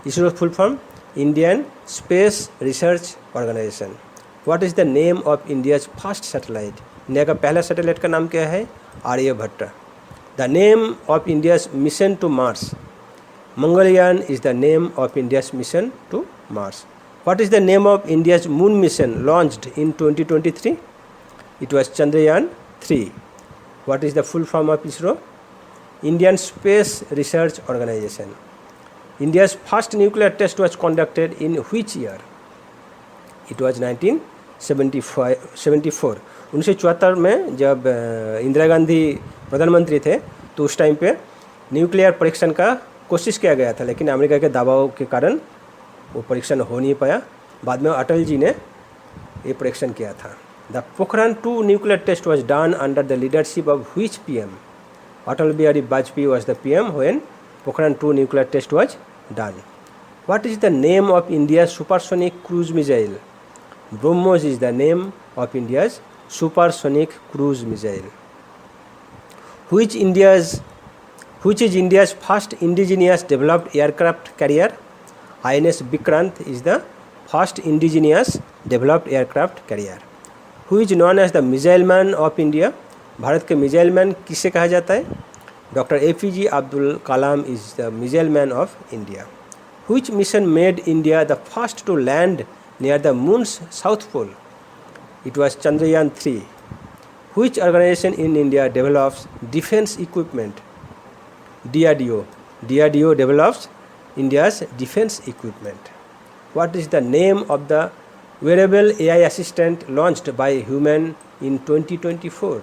A: ISRO full form Indian Space Research Organization. What is the name of India's first satellite? India का पहला satellite का नाम क्या है? Aryabhata. The name of India's mission to Mars. Mangalyaan is the name of India's mission to Mars. What is the name of India's moon mission launched in 2023? It was Chandrayaan 3. What is the full form of ISRO? Indian Space Research Organization. India's first nuclear test was conducted in which year? It was 1974. 1974 में जब इंदिरा गांधी प्रधानमंत्री थे तो उस time पे nuclear परीक्षण का कोशिश किया गया था, लेकिन अमेरिका के दबाव के कारण वो परीक्षण हो नहीं पाया. बाद में अटल जी ने ये परीक्षण किया था. The Pokhran 2 nuclear test was done under the leadership of which PM? Atal Bihari Vajpayee was the PM when Pokhran 2 nuclear test was done. What is the name of India's supersonic cruise missile? BrahMos is the name of India's supersonic cruise missile. Which is India's first indigenous developed aircraft carrier? INS Vikrant is the first indigenous developed aircraft carrier. Who is known as the Missile Man of India? Bharat के missile man किसे कहा जाता है? Doctor APJ Abdul Kalam is the missile man of India. Which mission made India the first to land near the moon's south pole? It was Chandrayaan 3. Which organization in India develops defense equipment? DRDO. DRDO develops India's defense equipment. What is the name of the wearable AI assistant launched by Human in 2024?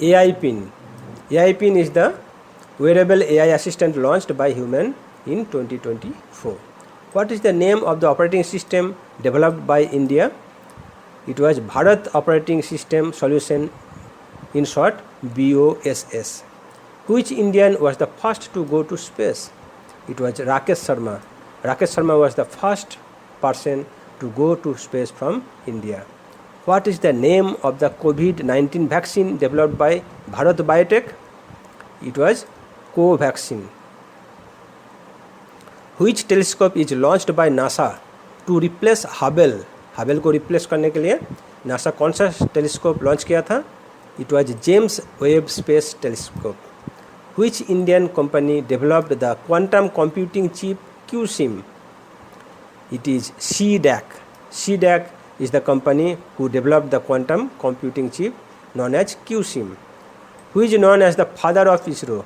A: AI Pin. AI Pin is the wearable AI assistant launched by Human in 2024. What is the name of the operating system developed by India? It was Bharat Operating System Solution, in short BOSS. Which Indian was the first to go to space? It was Rakesh Sharma. Rakesh Sharma was the first person to go to space from India. What is the name of the COVID-19 vaccine developed by Bharat Biotech? It was Covaxin. Which telescope is launched by NASA to replace Hubble? Hubble को replace करने के लिए NASA कौन सा telescope launch किया था? It was James Webb space telescope. Which Indian company developed the quantum computing chip QSIM? It is CDAC. CDAC is the company who developed the quantum computing chip known as QSIM. Who is known as the father of ISRO?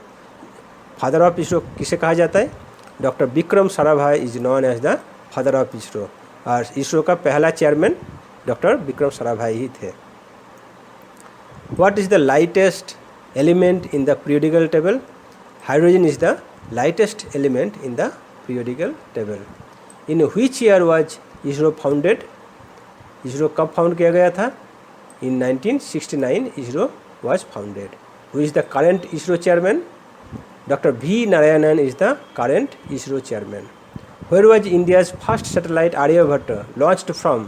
A: Father of ISRO किसे कहा जाता है? Doctor Vikram Sarabhai is known as the father of ISRO. और इसरो का पहला chairman doctor Vikram Sarabhai ही थे. What is the lightest element in the periodical table? Hydrogen is the lightest element in the periodical table. In which year was ISRO founded? ISRO कब found किया गया था? In 1969 ISRO was founded. Who is the current ISRO chairman? Dr. V. Narayanan is the current ISRO chairman. Where was India's first satellite Aryabhata launched from?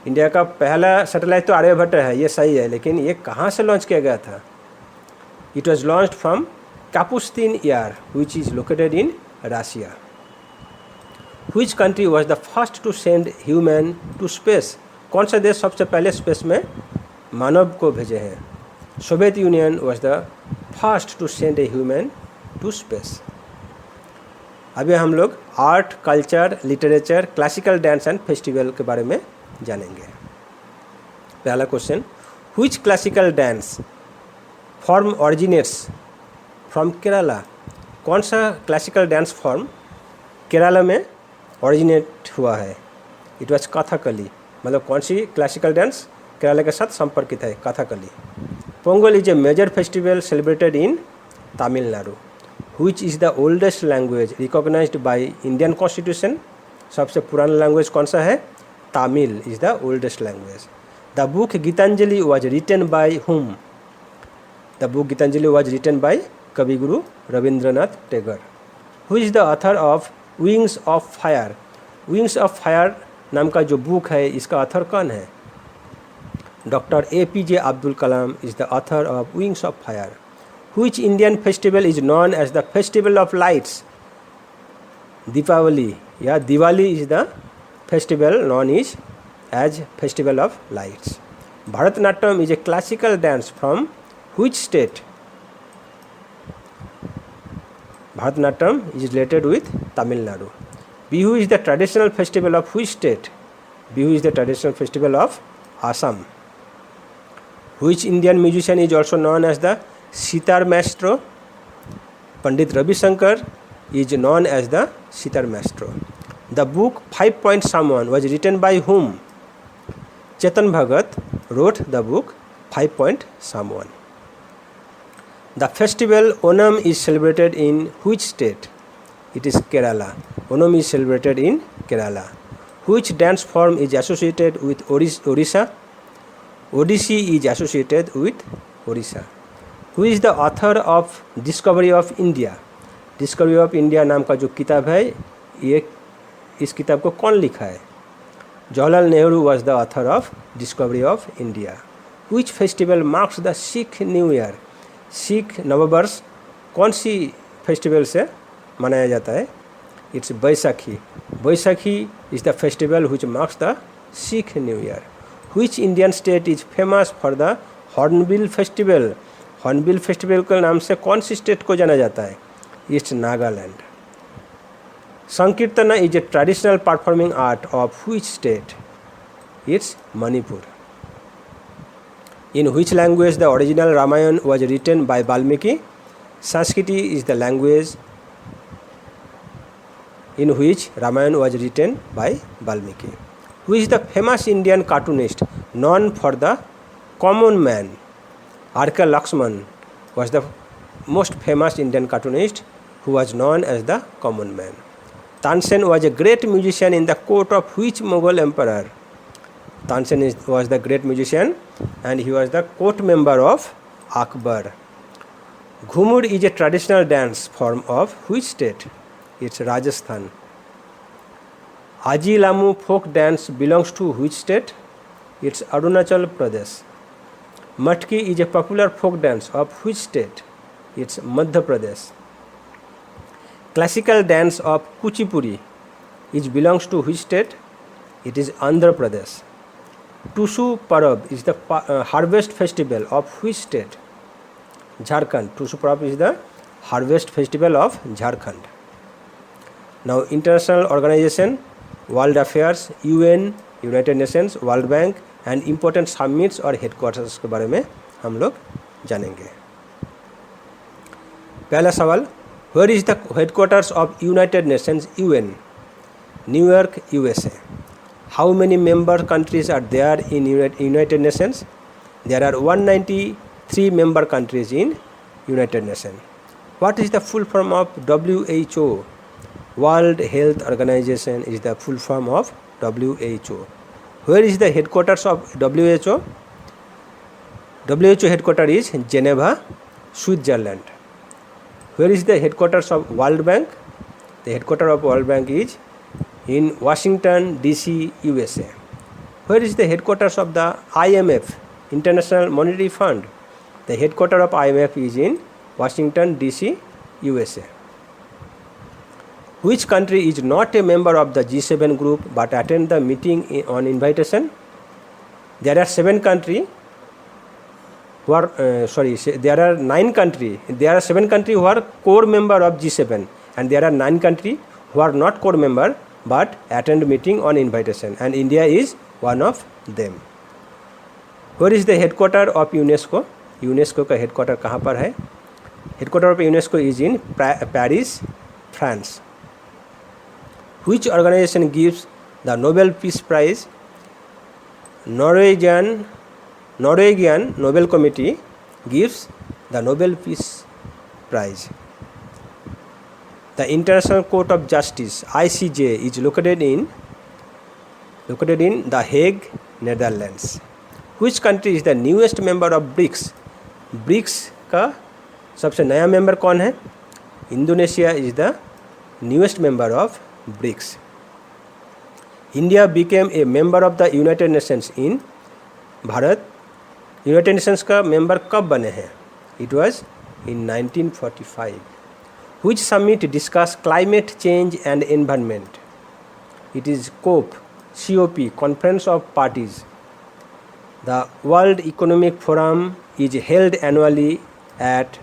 A: India का पहला satellite तो आर्यभट्ट है, ये सही है, लेकिन ये कहाँ से लॉन्च किया गया था? It was launched from Kapustin Yar, which is located in Russia. Which country was the first to send human to space? कौन सा देश सबसे पहले स्पेस में मानव को भेजे हैं? Soviet Union was the first to send a human to space. अभी हम लोग art, culture, literature, classical dance and festival के बारे में जानेंगे. पहला question, which classical dance form originates from Kerala? कौन सा क्लासिकल डांस फॉर्म केरला में ऑरिजिनेट हुआ है? It was Kathakali. मतलब कौन सी क्लासिकल डांस केरला के साथ संपर्कित है? Kathakali. Pongal is a major festival celebrated in Tamil Nadu. Which is the oldest language recognized by Indian Constitution? सबसे पुराना लैंग्वेज कौन सा है? Tamil is the oldest language. The book Gitanjali was written by whom? The book Gitanjali was written by कवि गुरु Rabindranath Tagore. Who is the author of Wings of Fire? Wings of Fire नाम का जो book है, इसका ऑथर कौन है? Doctor APJ Abdul Kalam is the author of Wings of Fire. Which Indian festival is known as the Festival of Lights? Deepavali. Yeah, Diwali is the festival known as Festival of Lights. Bharatanatyam is a classical dance from which state? Bharatanatyam is related with Tamil Nadu. Bihu is the traditional festival of which state? Bihu is the traditional festival of Assam. Which Indian musician is also known as the sitar maestro? Pandit Ravi Shankar is known as the sitar maestro. The book 5 Point Samoan was written by whom? Chetan Bhagat wrote the book 5 Point Samoan. The festival Onam is celebrated in which state? It is Kerala. Onam is celebrated in Kerala. Which dance form is associated with Orissa? Odissi is associated with Orissa. Who is the author of Discovery of India? Discovery of India नाम का जो किताब है, ये इस किताब को कौन लिखा है? Jawaharlal Nehru was the author of Discovery of India. Which festival marks the Sikh New Year? Sikh नववर्ष कौन सी फेस्टिवल से मनाया जाता है? It's Baisakhi. Baisakhi is the festival which marks the Sikh New Year. Which Indian state is famous for the Hornbill Festival? Hornbill festival के नाम से कौन सी स्टेट को जाना जाता है? It's Nagaland. Sankirtana is a traditional performing art of which state? It's Manipur. In which language the original Ramayana was written by Valmiki? Sanskrit is the language in which Ramayana was written by Valmiki. Who is the famous Indian cartoonist known for the common man? R.K. Lakshman was the most famous Indian cartoonist who was known as the common man. Tansen was a great musician in the court of which Mughal emperor? Tansen was the great musician and he was the court member of Akbar. Ghumur is a traditional dance form of which state? It's Rajasthan. Aji Lamu folk dance belongs to which state? It's Arunachal Pradesh. Matki is a popular folk dance of which state? It's Madhya Pradesh. Classical dance of Kuchipudi is belongs to which state? It is Andhra Pradesh. Tusu Parab is the harvest festival of which state? Jharkhand. Tusu Parab is the harvest festival of Jharkhand. Now international organization, world affairs, UN, United Nations, World Bank and important summits और headquarters के बारे में हम लोग जानेंगे. पहला सवाल, Where is the headquarters of United Nations UN? New York, USA. How many member countries are there in United Nations? There are 193 member countries in United Nations. What is the full form of WHO? World Health Organization is the full form of WHO. Where is the headquarters of WHO? WHO headquarters is Geneva, Switzerland. Where is the headquarters of World Bank? The headquarters of World Bank is in Washington, D.C., USA. Where is the headquarters of the IMF, International Monetary Fund? The headquarters of IMF is in Washington, D.C., USA. Which country is not a member of the G7 group but attend the meeting on invitation? There are 7 countries who are there are 9 countries. There are 7 countries who are core member of G7 and there are 9 countries who are not core member but attend meeting on invitation and India is one of them. Where is the headquarters of UNESCO? UNESCO का headquarters कहाँ पर है? Headquarters of UNESCO is in Paris, France. Which organization gives the Nobel Peace Prize? Norwegian Nobel Committee gives the Nobel Peace Prize. The International Court of Justice (ICJ) is located in The Hague, Netherlands. Which country is the newest member of BRICS? BRICS का सबसे नया member कौन है? Indonesia is the newest member of BRICS. India became a member of the United Nations in Bharat United Nations का member कब बने हैं? It was in 1945. Which summit discuss climate change and environment? It is COP, Conference of Parties. The World Economic Forum is held annually at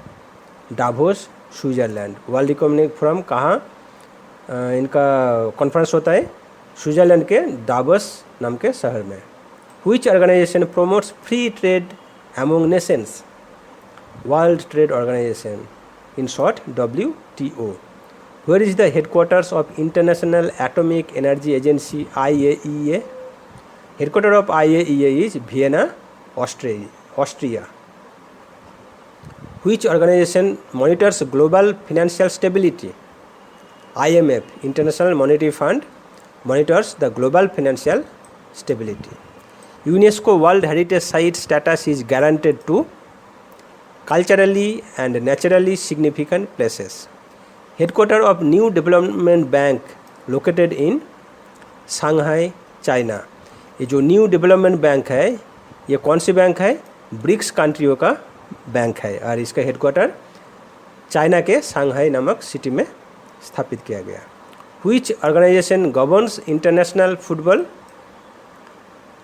A: Davos, Switzerland. World Economic Forum कहाँ इनका conference होता है? Switzerland के Davos नाम के शहर में. Which organization promotes free trade among nations? World Trade Organization, in short WTO. Where is the headquarters of International Atomic Energy Agency IAEA? Headquarters of IAEA is Vienna, Austria. Which organization monitors global financial stability? IMF, International Monetary Fund, monitors the global financial stability. UNESCO World Heritage Site status is guaranteed to culturally and naturally significant places. Headquarters of New Development Bank located in Shanghai, China. ये जो new development bank है ये कौन सी bank है? BRICS कंट्रियों का bank है और इसका हेडक्वार्टर चाइना के सांघाई नामक सिटी में स्थापित किया गया. Which organization governs international football?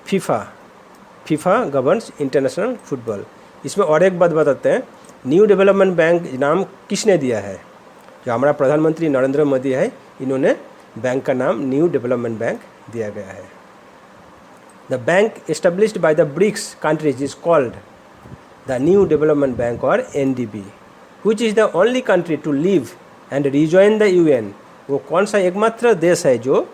A: FIFA governs international football. इसमें और एक बात बताते हैं, न्यू डेवलपमेंट बैंक नाम किसने दिया है? जो हमारा प्रधानमंत्री नरेंद्र मोदी है, इन्होंने बैंक का नाम न्यू डेवलपमेंट बैंक दिया गया है. The bank established by the BRICS countries is called the new development bank और NDB. Which is the only country to leave and rejoin the UN? वो कौन सा एकमात्र देश है जो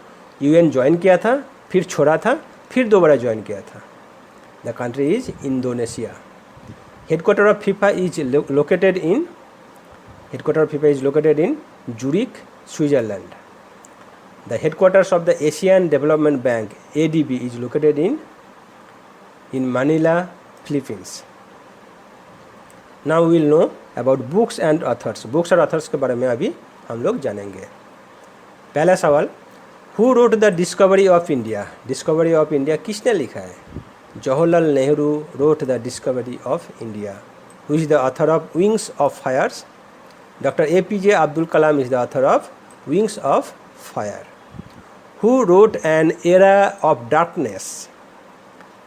A: UN ज्वाइन किया था, फिर छोड़ा था, फिर दोबारा ज्वाइन किया था? The country is Indonesia. Headquarter of FIFA is located in Zurich, Switzerland. The headquarters of the Asian Development Bank (ADB) is located in Manila, Philippines. Now we will know about books and authors. Books और authors के बारे में अभी हम लोग जानेंगे. पहला सवाल, Who wrote the Discovery of India? Discovery of India किसने लिखा है? Jawaharlal Nehru wrote the Discovery of India. Who is the author of Wings of Fires? Dr. APJ Abdul Kalam is the author of Wings of Fire. Who wrote An Era of Darkness?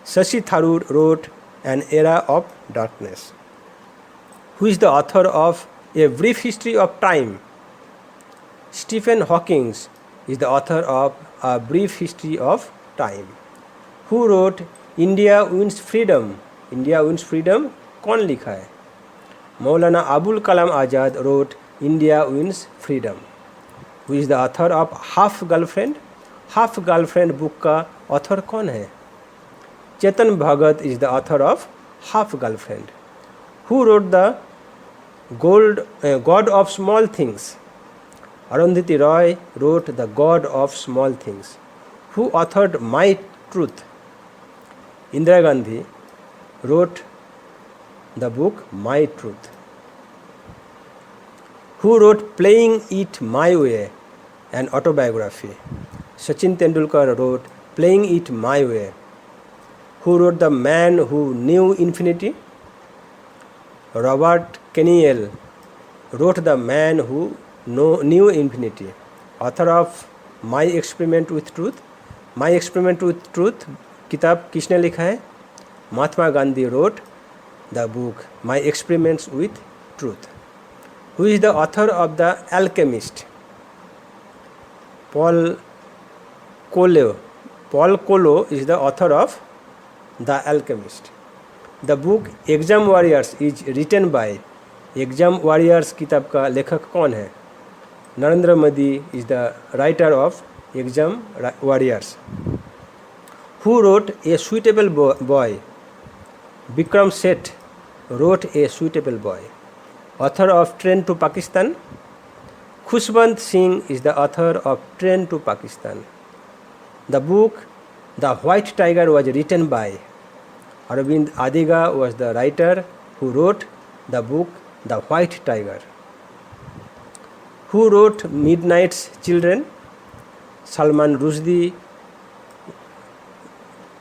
A: Shashi Tharoor wrote An Era of Darkness. Who is the author of A Brief History of Time? Stephen Hawking is the author of A Brief History of Time. Who wrote India Wins Freedom? India Wins Freedom कौन लिखा है? Maulana Abul Kalam Azad wrote India Wins Freedom. Who is the author of Half Girlfriend? Half Girlfriend book का author कौन है? Chetan Bhagat is the author of Half Girlfriend. Who wrote the God of Small Things? Arundhati Roy wrote The God of Small Things. Who authored My Truth? Indira Gandhi wrote the book My Truth. Who wrote Playing It My Way, an autobiography? Sachin Tendulkar wrote Playing It My Way. Who wrote The Man Who Knew Infinity? Robert Keniel wrote The Man Who Knew Infinity. Author of My Experiment with Truth. My Experiment with Truth किताब किसने लिखा है? Mahatma Gandhi wrote the book My Experiments with Truth. Who is the author of The Alchemist? Paul Coelho. Paul Coelho is the author of The Alchemist. The book Exam Warriors is written by. Exam Warriors किताब का लेखक कौन है? Narendra Modi is the writer of Exam Warriors. Who wrote A Suitable Boy? Bikram Seth wrote A Suitable Boy. Author of Train to Pakistan. Khushwant Singh is the author of Train to Pakistan. The book The White Tiger was written by. Aravind Adiga was the writer who wrote the book The White Tiger. Who wrote Midnight's Children? Salman Rushdie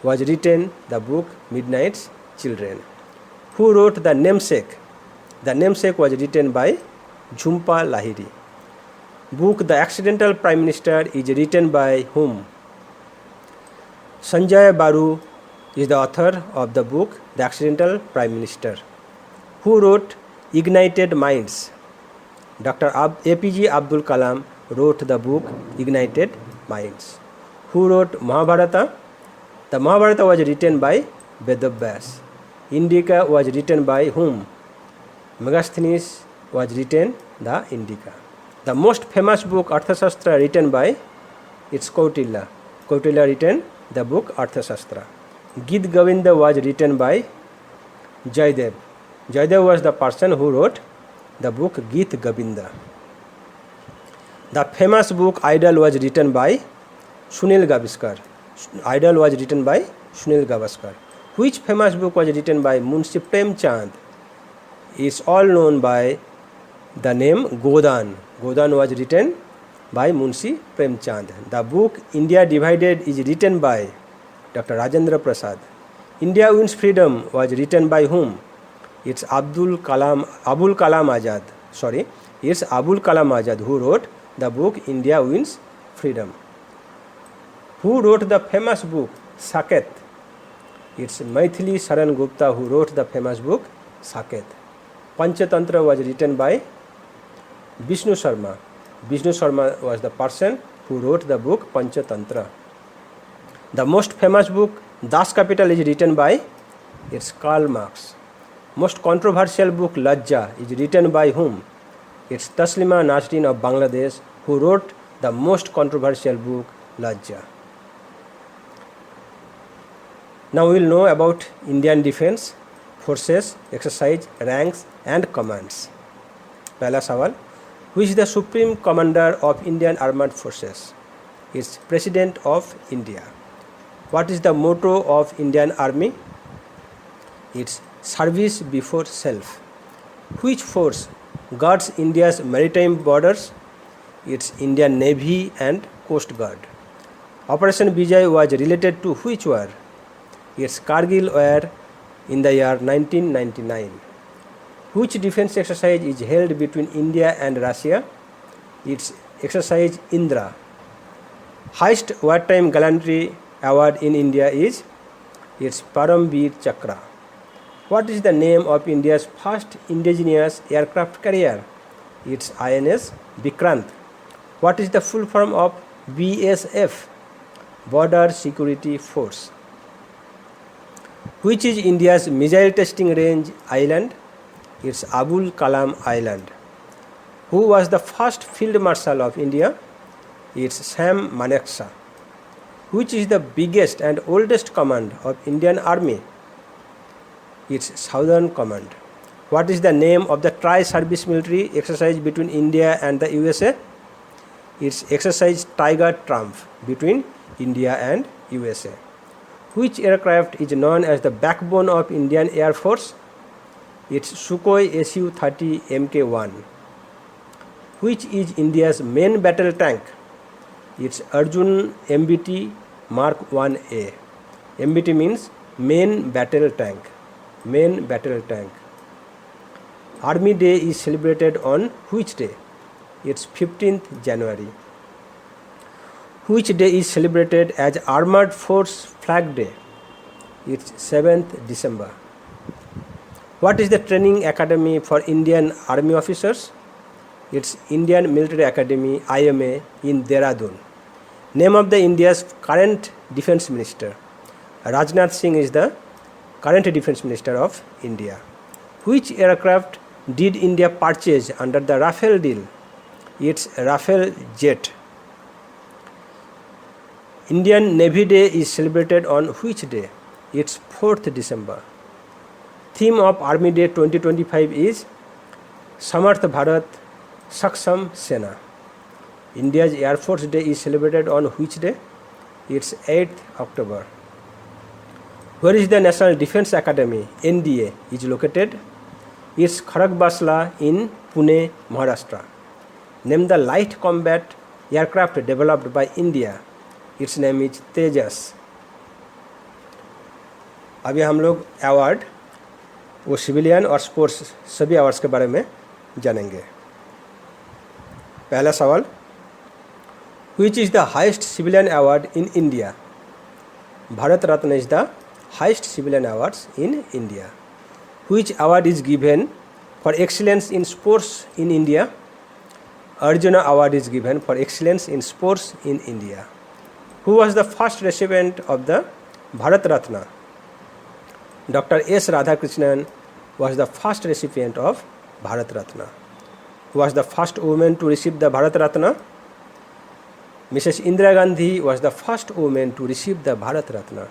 A: was written the book Midnight's Children. Who wrote The Namesake? The Namesake was written by Jhumpa Lahiri. Book The Accidental Prime Minister is written by whom? Sanjay Baru is the author of the book The Accidental Prime Minister. Who wrote Ignited Minds? Dr. APJ Abdul Kalam wrote the book Ignited Minds. Who wrote Mahabharata? The Mahabharata was written by Vedavyas. Indica was written by whom? Megasthenes was written the Indica. The most famous book Arthashastra written by, it's Kautilya. Kautilya written the book Arthashastra. Git Govinda was written by Jaydev. Jaydev was the person who wrote the book Git Govinda. The famous book Idol was written by Sunil Gavaskar. Idol was written by Sunil Gavaskar. Which famous book was written by Munshi Premchand? Is all known by the name Godan. Godan was written by Munshi Premchand. The book India Divided is written by Dr. Rajendra Prasad. India Wins Freedom was written by whom? It's Abul Kalam Azad. It's Abul Kalam Azad who wrote the book India Wins Freedom. Who wrote the famous book Saket? It's Maithili Sharan Gupta who wrote the famous book Saket. Panchatantra was written by Vishnu Sharma. Vishnu Sharma was the person who wrote the book Panchatantra. The most famous book Das Kapital is written by, it's Karl Marx. Most controversial book Lajja is written by whom? It's Taslima Nasrin of Bangladesh who wrote the most controversial book Lajja. Now we will know about Indian Defence Forces, exercise, ranks and commands. पहला सवाल, Who is the Supreme Commander of Indian Armed Forces? It's President of India. What is the motto of Indian Army? It's service before self. Which force guards India's maritime borders? It's Indian Navy and Coast Guard. Operation Vijay was related to which war? It's Kargil war in the year 1999. Which defense exercise is held between India and Russia? It's exercise Indra. Highest wartime gallantry award in India is? It's Paramveer Chakra. What is the name of India's first indigenous aircraft carrier? It's INS Vikrant. What is the full form of BSF? Border Security Force. Which is India's missile testing range island? It's Abul Kalam Island. Who was the first Field Marshal of India? It's Sam Manekshaw. Which is the biggest and oldest command of Indian Army? It's Southern Command. What is the name of the tri-service military exercise between India and the USA? It's exercise Tiger Trump between India and USA. Which aircraft is known as the backbone of Indian Air Force? It's Sukhoi Su-30 Mk-1. Which is India's main battle tank? It's Arjun MBT Mark 1A. MBT means main battle tank. Main battle tank. Army Day is celebrated on which day? It's 15th January. Which day is celebrated as Armored Force Flag Day? It's 7th December. What is the training academy for Indian Army officers? It's Indian Military Academy IMA in Dehradun. Name of the India's current Defence Minister. Rajnath Singh is the current Defence Minister of India. Which aircraft did India purchase under the Rafale deal? It's Rafale jet. Indian Navy Day is celebrated on which day? It's 4th December. Theme of Army Day 2025 is Samarth Bharat Saksham Sena. India's Air Force Day is celebrated on which day? It's 8th October. Where is the National Defence Academy NDA is located? It's Kharagbasla in Pune, Maharashtra. Name the light combat aircraft developed by India. Its name is Tejas. अभी हम लोग award वो civilian और sports सभी awards के बारे में जानेंगे. पहला सवाल, which is the highest civilian award in India? Bharat Ratna is the highest civilian awards in India. Which award is given for excellence in sports in India? Arjuna Award is given for excellence in sports in India. Who was the first recipient of the Bharat Ratna? Dr. S. Radhakrishnan was the first recipient of Bharat Ratna. Who was the first woman to receive the Bharat Ratna? Mrs. Indira Gandhi was the first woman to receive the Bharat Ratna.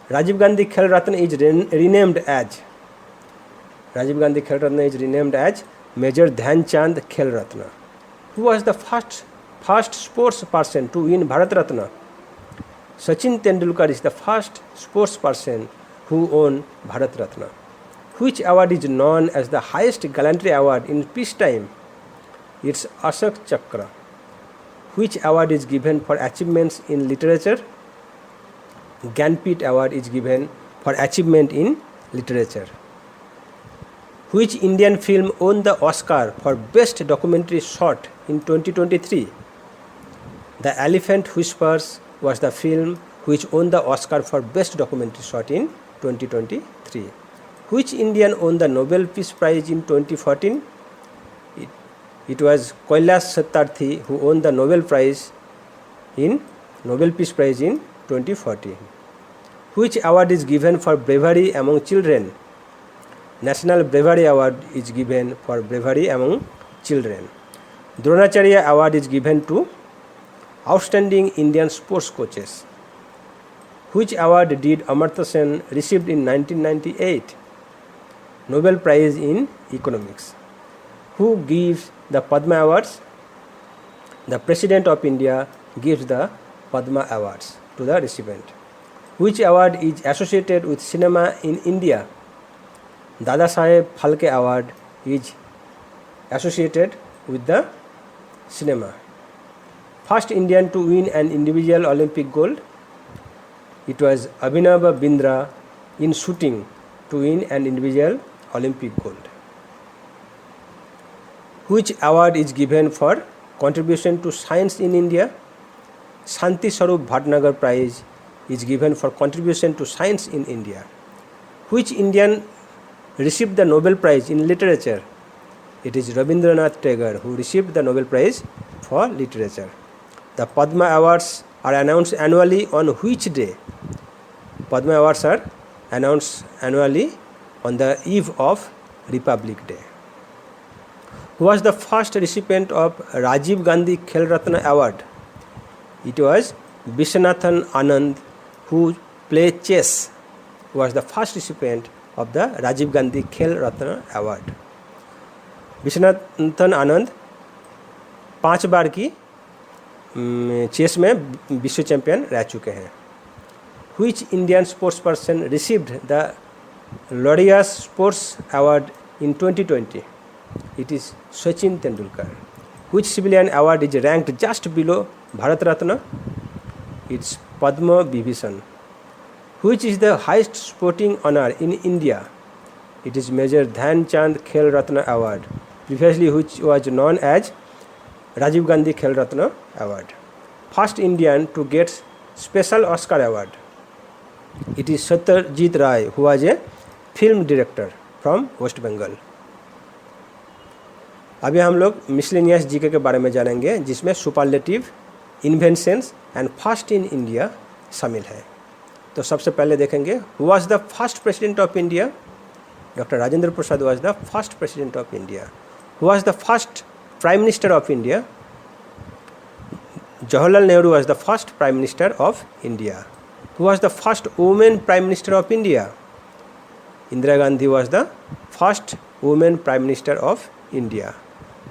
A: Rajiv Gandhi Khel Ratna is renamed as Major Dhyan Chand Khel Ratna. Who was the first sports person to win Bharat Ratna? Sachin Tendulkar is the first sports person who won Bharat Ratna. Which award is known as the highest gallantry award in peacetime? It's Ashok Chakra. Which award is given for achievements in literature? Gyanpith Award is given for achievement in literature. Which Indian film won the Oscar for Best Documentary Short in 2023? The Elephant Whispers was the film which won the Oscar for Best Documentary Short in 2023. Which Indian won the Nobel Peace Prize in 2014? It was Kailash Satyarthi who won the Nobel Peace Prize in 2014. Which award is given for bravery among children? National Bravery Award is given for bravery among children. Dronacharya Award is given to outstanding Indian sports coaches. Which award did Amartya Sen received in 1998? Nobel Prize in Economics. Who gives the Padma Awards? The President of India gives the Padma Awards to the recipient? Which award is associated with cinema in India? Dada Saheb Phalke Award is associated with the cinema. First Indian to win an individual Olympic gold? It was Abhinav Bindra in shooting to win an individual Olympic gold. Which award is given for contribution to science in India? Shanti Swarup Bhatnagar Prize is given for contribution to science in India. Which Indian received the Nobel Prize in literature? It is Rabindranath Tagore who received the Nobel Prize for literature. The Padma Awards are announced annually on which day? Padma Awards are announced annually on the eve of Republic Day. Who was the first recipient of Rajiv Gandhi Khel Ratna Award? It was Viswanathan Anand, who played chess, who was the first recipient of the Rajiv Gandhi Khel Ratna Award. Viswanathan Anand 5 बार की chess में विश्व champion रह चुके हैं. Which Indian sports person received the Laureus Sports Award in 2020? It is Sachin Tendulkar. Which civilian award is ranked just below Bharat Ratna? It's Padma Vibhishan. Which is the highest sporting honor in India? It is Major Dhyan Chand Khel Ratna Award, previously which was known as Rajiv Gandhi Khel Ratna Award. First Indian to get special Oscar award. It is Satyajit Ray, who was a film director from West Bengal. अभी हम लोग miscellaneous GK के बारे में जानेंगे, जिसमें superlative, inventions and first in India शामिल है. तो सबसे पहले देखेंगे who was the first president of India. Doctor Rajendra Prasad was the first president of India. Who was the first prime minister of India. Jawaharlal Nehru was the first prime minister of India. Who was the first women prime minister of India. Indira Gandhi was the first women prime minister of India.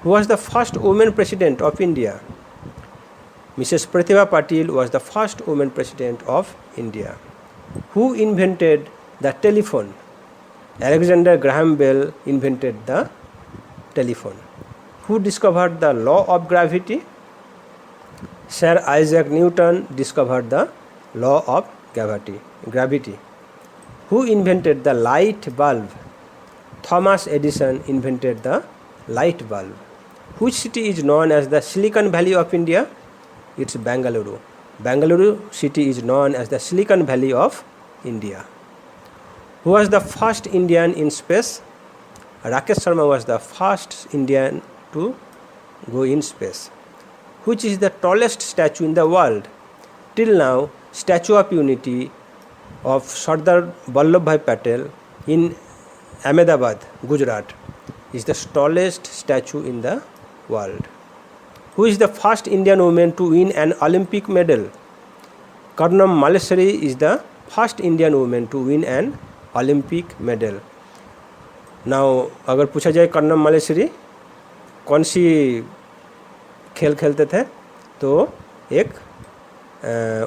A: Who was the first woman president of India? Mrs. Pratibha Patil was the first woman president of India. Who invented the telephone? Alexander Graham Bell invented the telephone. Who discovered the law of gravity? Sir Isaac Newton discovered the law of gravity. Who invented the light bulb? Thomas Edison invented the light bulb. Which city is known as the Silicon Valley of India? It's Bangalore. Bangalore city is known as the Silicon Valley of India. Who was the first Indian in space? Rakesh Sharma was the first Indian to go in space. Which is the tallest statue in the world? Till now, Statue of Unity of Sardar Vallabhbhai Patel in Ahmedabad, Gujarat, is the tallest statue in the world. Who is the first Indian woman to win an Olympic medal? Karnam Malleswari is the first Indian woman to win an Olympic medal. Now अगर पूछा जाए कर्नम मालेश्वरी कौन सी खेल खेलते थे, तो एक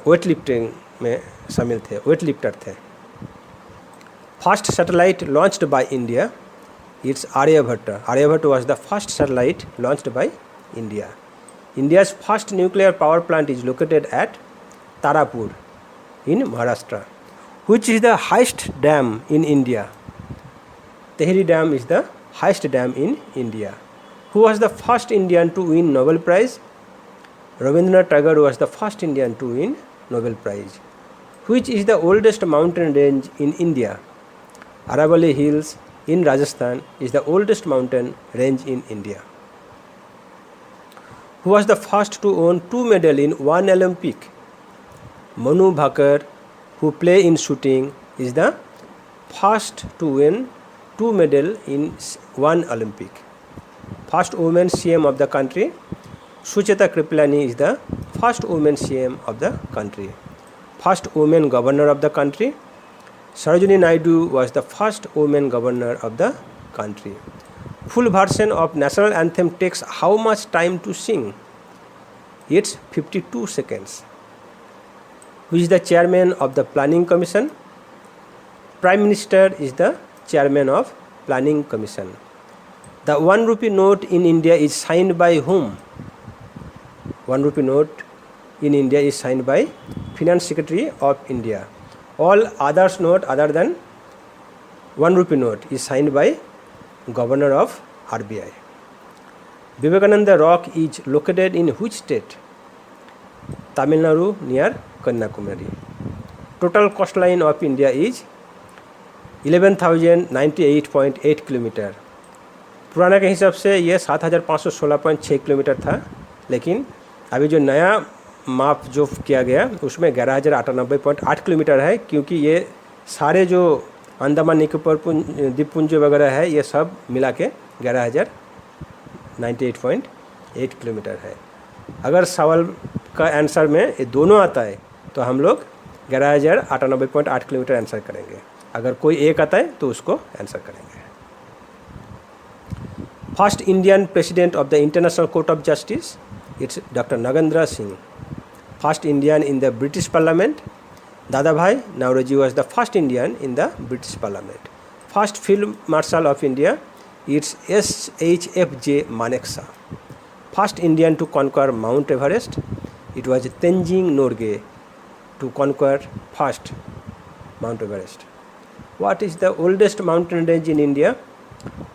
A: weight lifting में शामिल थे, वेट लिफ्टर थे. First satellite launched by India. It's Aryabhatta. Aryabhatta was the first satellite launched by India. India's first nuclear power plant is located at Tarapur in Maharashtra. Which is the highest dam in India? Tehri Dam is the highest dam in India. Who was the first Indian to win Nobel Prize? Rabindranath Tagore was the first Indian to win Nobel Prize. Which is the oldest mountain range in India? Aravalli Hills in Rajasthan is the oldest mountain range in India. Who was the first to own 2 medals in one Olympic? Manu Bhaker, who play in shooting, is the first to win 2 medals in one Olympic. First woman CM of the country, Sucheta Kripalani, is the first woman CM of the country. First woman governor of the country, Sarojini Naidu was the first woman governor of the country. Full version of national anthem takes how much time to sing? It's 52 seconds. Who is the chairman of the Planning Commission? Prime Minister is the chairman of Planning Commission. The 1 rupee note in India is signed by whom? 1 rupee note in India is signed by Finance Secretary of India. All others note other than 1 rupee note is signed by Governor of RBI. Vivekananda Rock is located in which state? Tamil Nadu near Kanyakumari. Total coastline of India is 11,098.8 kilometre. पुराना के हिसाब से ये 7,516.6 kilometre था, लेकिन अभी जो नया माप जो किया गया उसमें 11,098.8 किलोमीटर है, क्योंकि ये सारे जो अंडमान निकोबार द्वीपपुंज वगैरह है ये सब मिला के 11,098.8 किलोमीटर है. अगर सवाल का आंसर में ये दोनों आता है तो हम लोग 11,098.8 किलोमीटर आंसर करेंगे. अगर कोई एक आता है तो उसको आंसर करेंगे. First Indian president of the international court of justice, it's doctor Nagendra Singh. First Indian in the British parliament, Dadabhai Naoroji was the first Indian in the British Parliament. First Field Marshal of India, it's SHFJ Manekshaw. First Indian to conquer Mount Everest, it was Tenzing Norgay to conquer first Mount Everest. What is the oldest mountain range in India?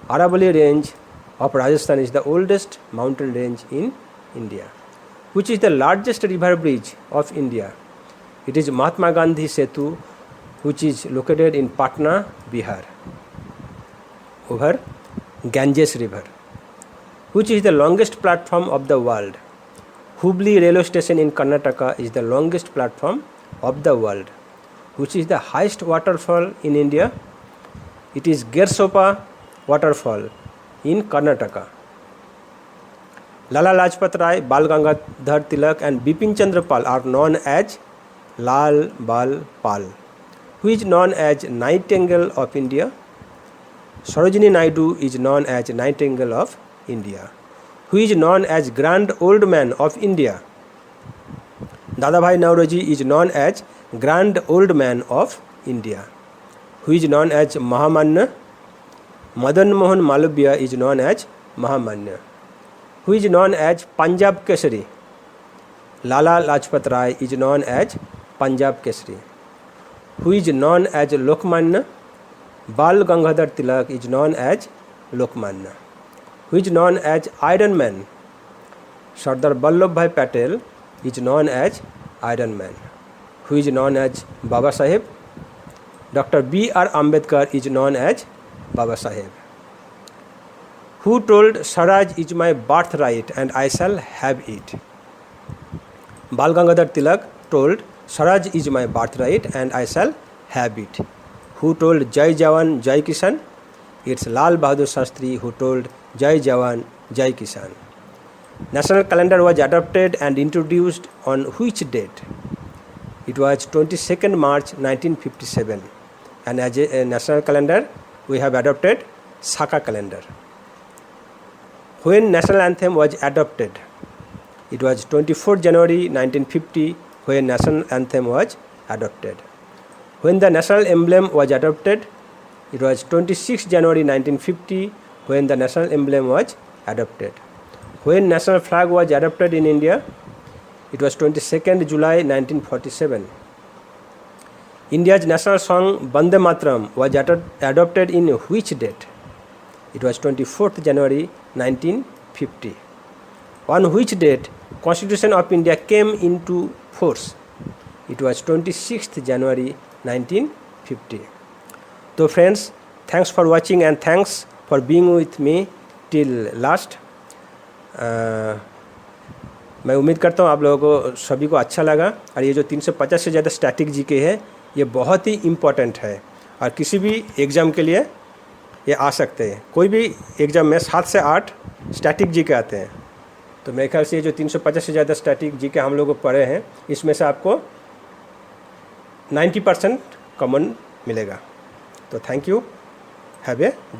A: Aravalli range of Rajasthan is the oldest mountain range in India. Which is the largest river bridge of India? It is Mahatma Gandhi Setu, which is located in Patna, Bihar, over Ganges River. Which is the longest platform of the world? Hubli railway station in Karnataka is the longest platform of the world. Which is the highest waterfall in India? It is Gersopa waterfall in Karnataka. Lala Lajpat Rai, Bal Gangadhar Tilak and Bipin Chandra Pal are known as Lal Bal Pal. Who is known as Nightingale of India? Sarojini Naidu is known as Nightingale of India. Who is known as Grand Old Man of India? Dadabhai Naoroji is known as Grand Old Man of India. Who is known as Mahamanya? Madan Mohan Malviya is known as Mahamanya. Who is known as Punjab Kesari? Lala Lajpat Rai is known as Punjab Kesari. Who is known as Lokmanya? Bal Gangadhar Tilak is known as Lokmanya. Who is known as Iron Man? Sardar Vallabhbhai Patel is known as Iron Man. Who is known as Baba Saheb? Dr. B.R. Ambedkar is known as Baba Saheb. Who told Swaraj is my birthright and I shall have it? Bal Gangadhar Tilak told Swaraj is my birthright and I shall have it. Who told Jai Jawan Jai Kisan? It's Lal Bahadur Shastri who told Jai Jawan Jai Kisan. National calendar was adopted and introduced on which date? It was 22nd March 1957. And as a national calendar, we have adopted Saka calendar. When national anthem was adopted? It was 24 January 1950 when national anthem was adopted. When the national emblem was adopted? It was 26 January 1950 when the national emblem was adopted. When national flag was adopted in India? It was 22nd July 1947. India's national song Bande Mataram was adopted in which date? It was 24th January 1950. On which date Constitution of India came into force? It was 26th January 1950. So friends, thanks for watching and thanks for being with me till last. मैं उम्मीद करता हूँ आप लोगों को सभी को अच्छा लगा. और ये जो 350 से ज़्यादा स्टैटिक जीके है ये बहुत ही इम्पोर्टेंट है और किसी भी एग्ज़ाम के लिए ये आ सकते हैं. कोई भी एग्ज़ाम में 7 से 8 स्टैटिक जीके आते हैं. तो मेरे ख्याल से ये जो 350 से ज़्यादा स्टैटिक जीके हम लोग पढ़े हैं इसमें से आपको 90% कॉमन मिलेगा. तो थैंक यू. Have a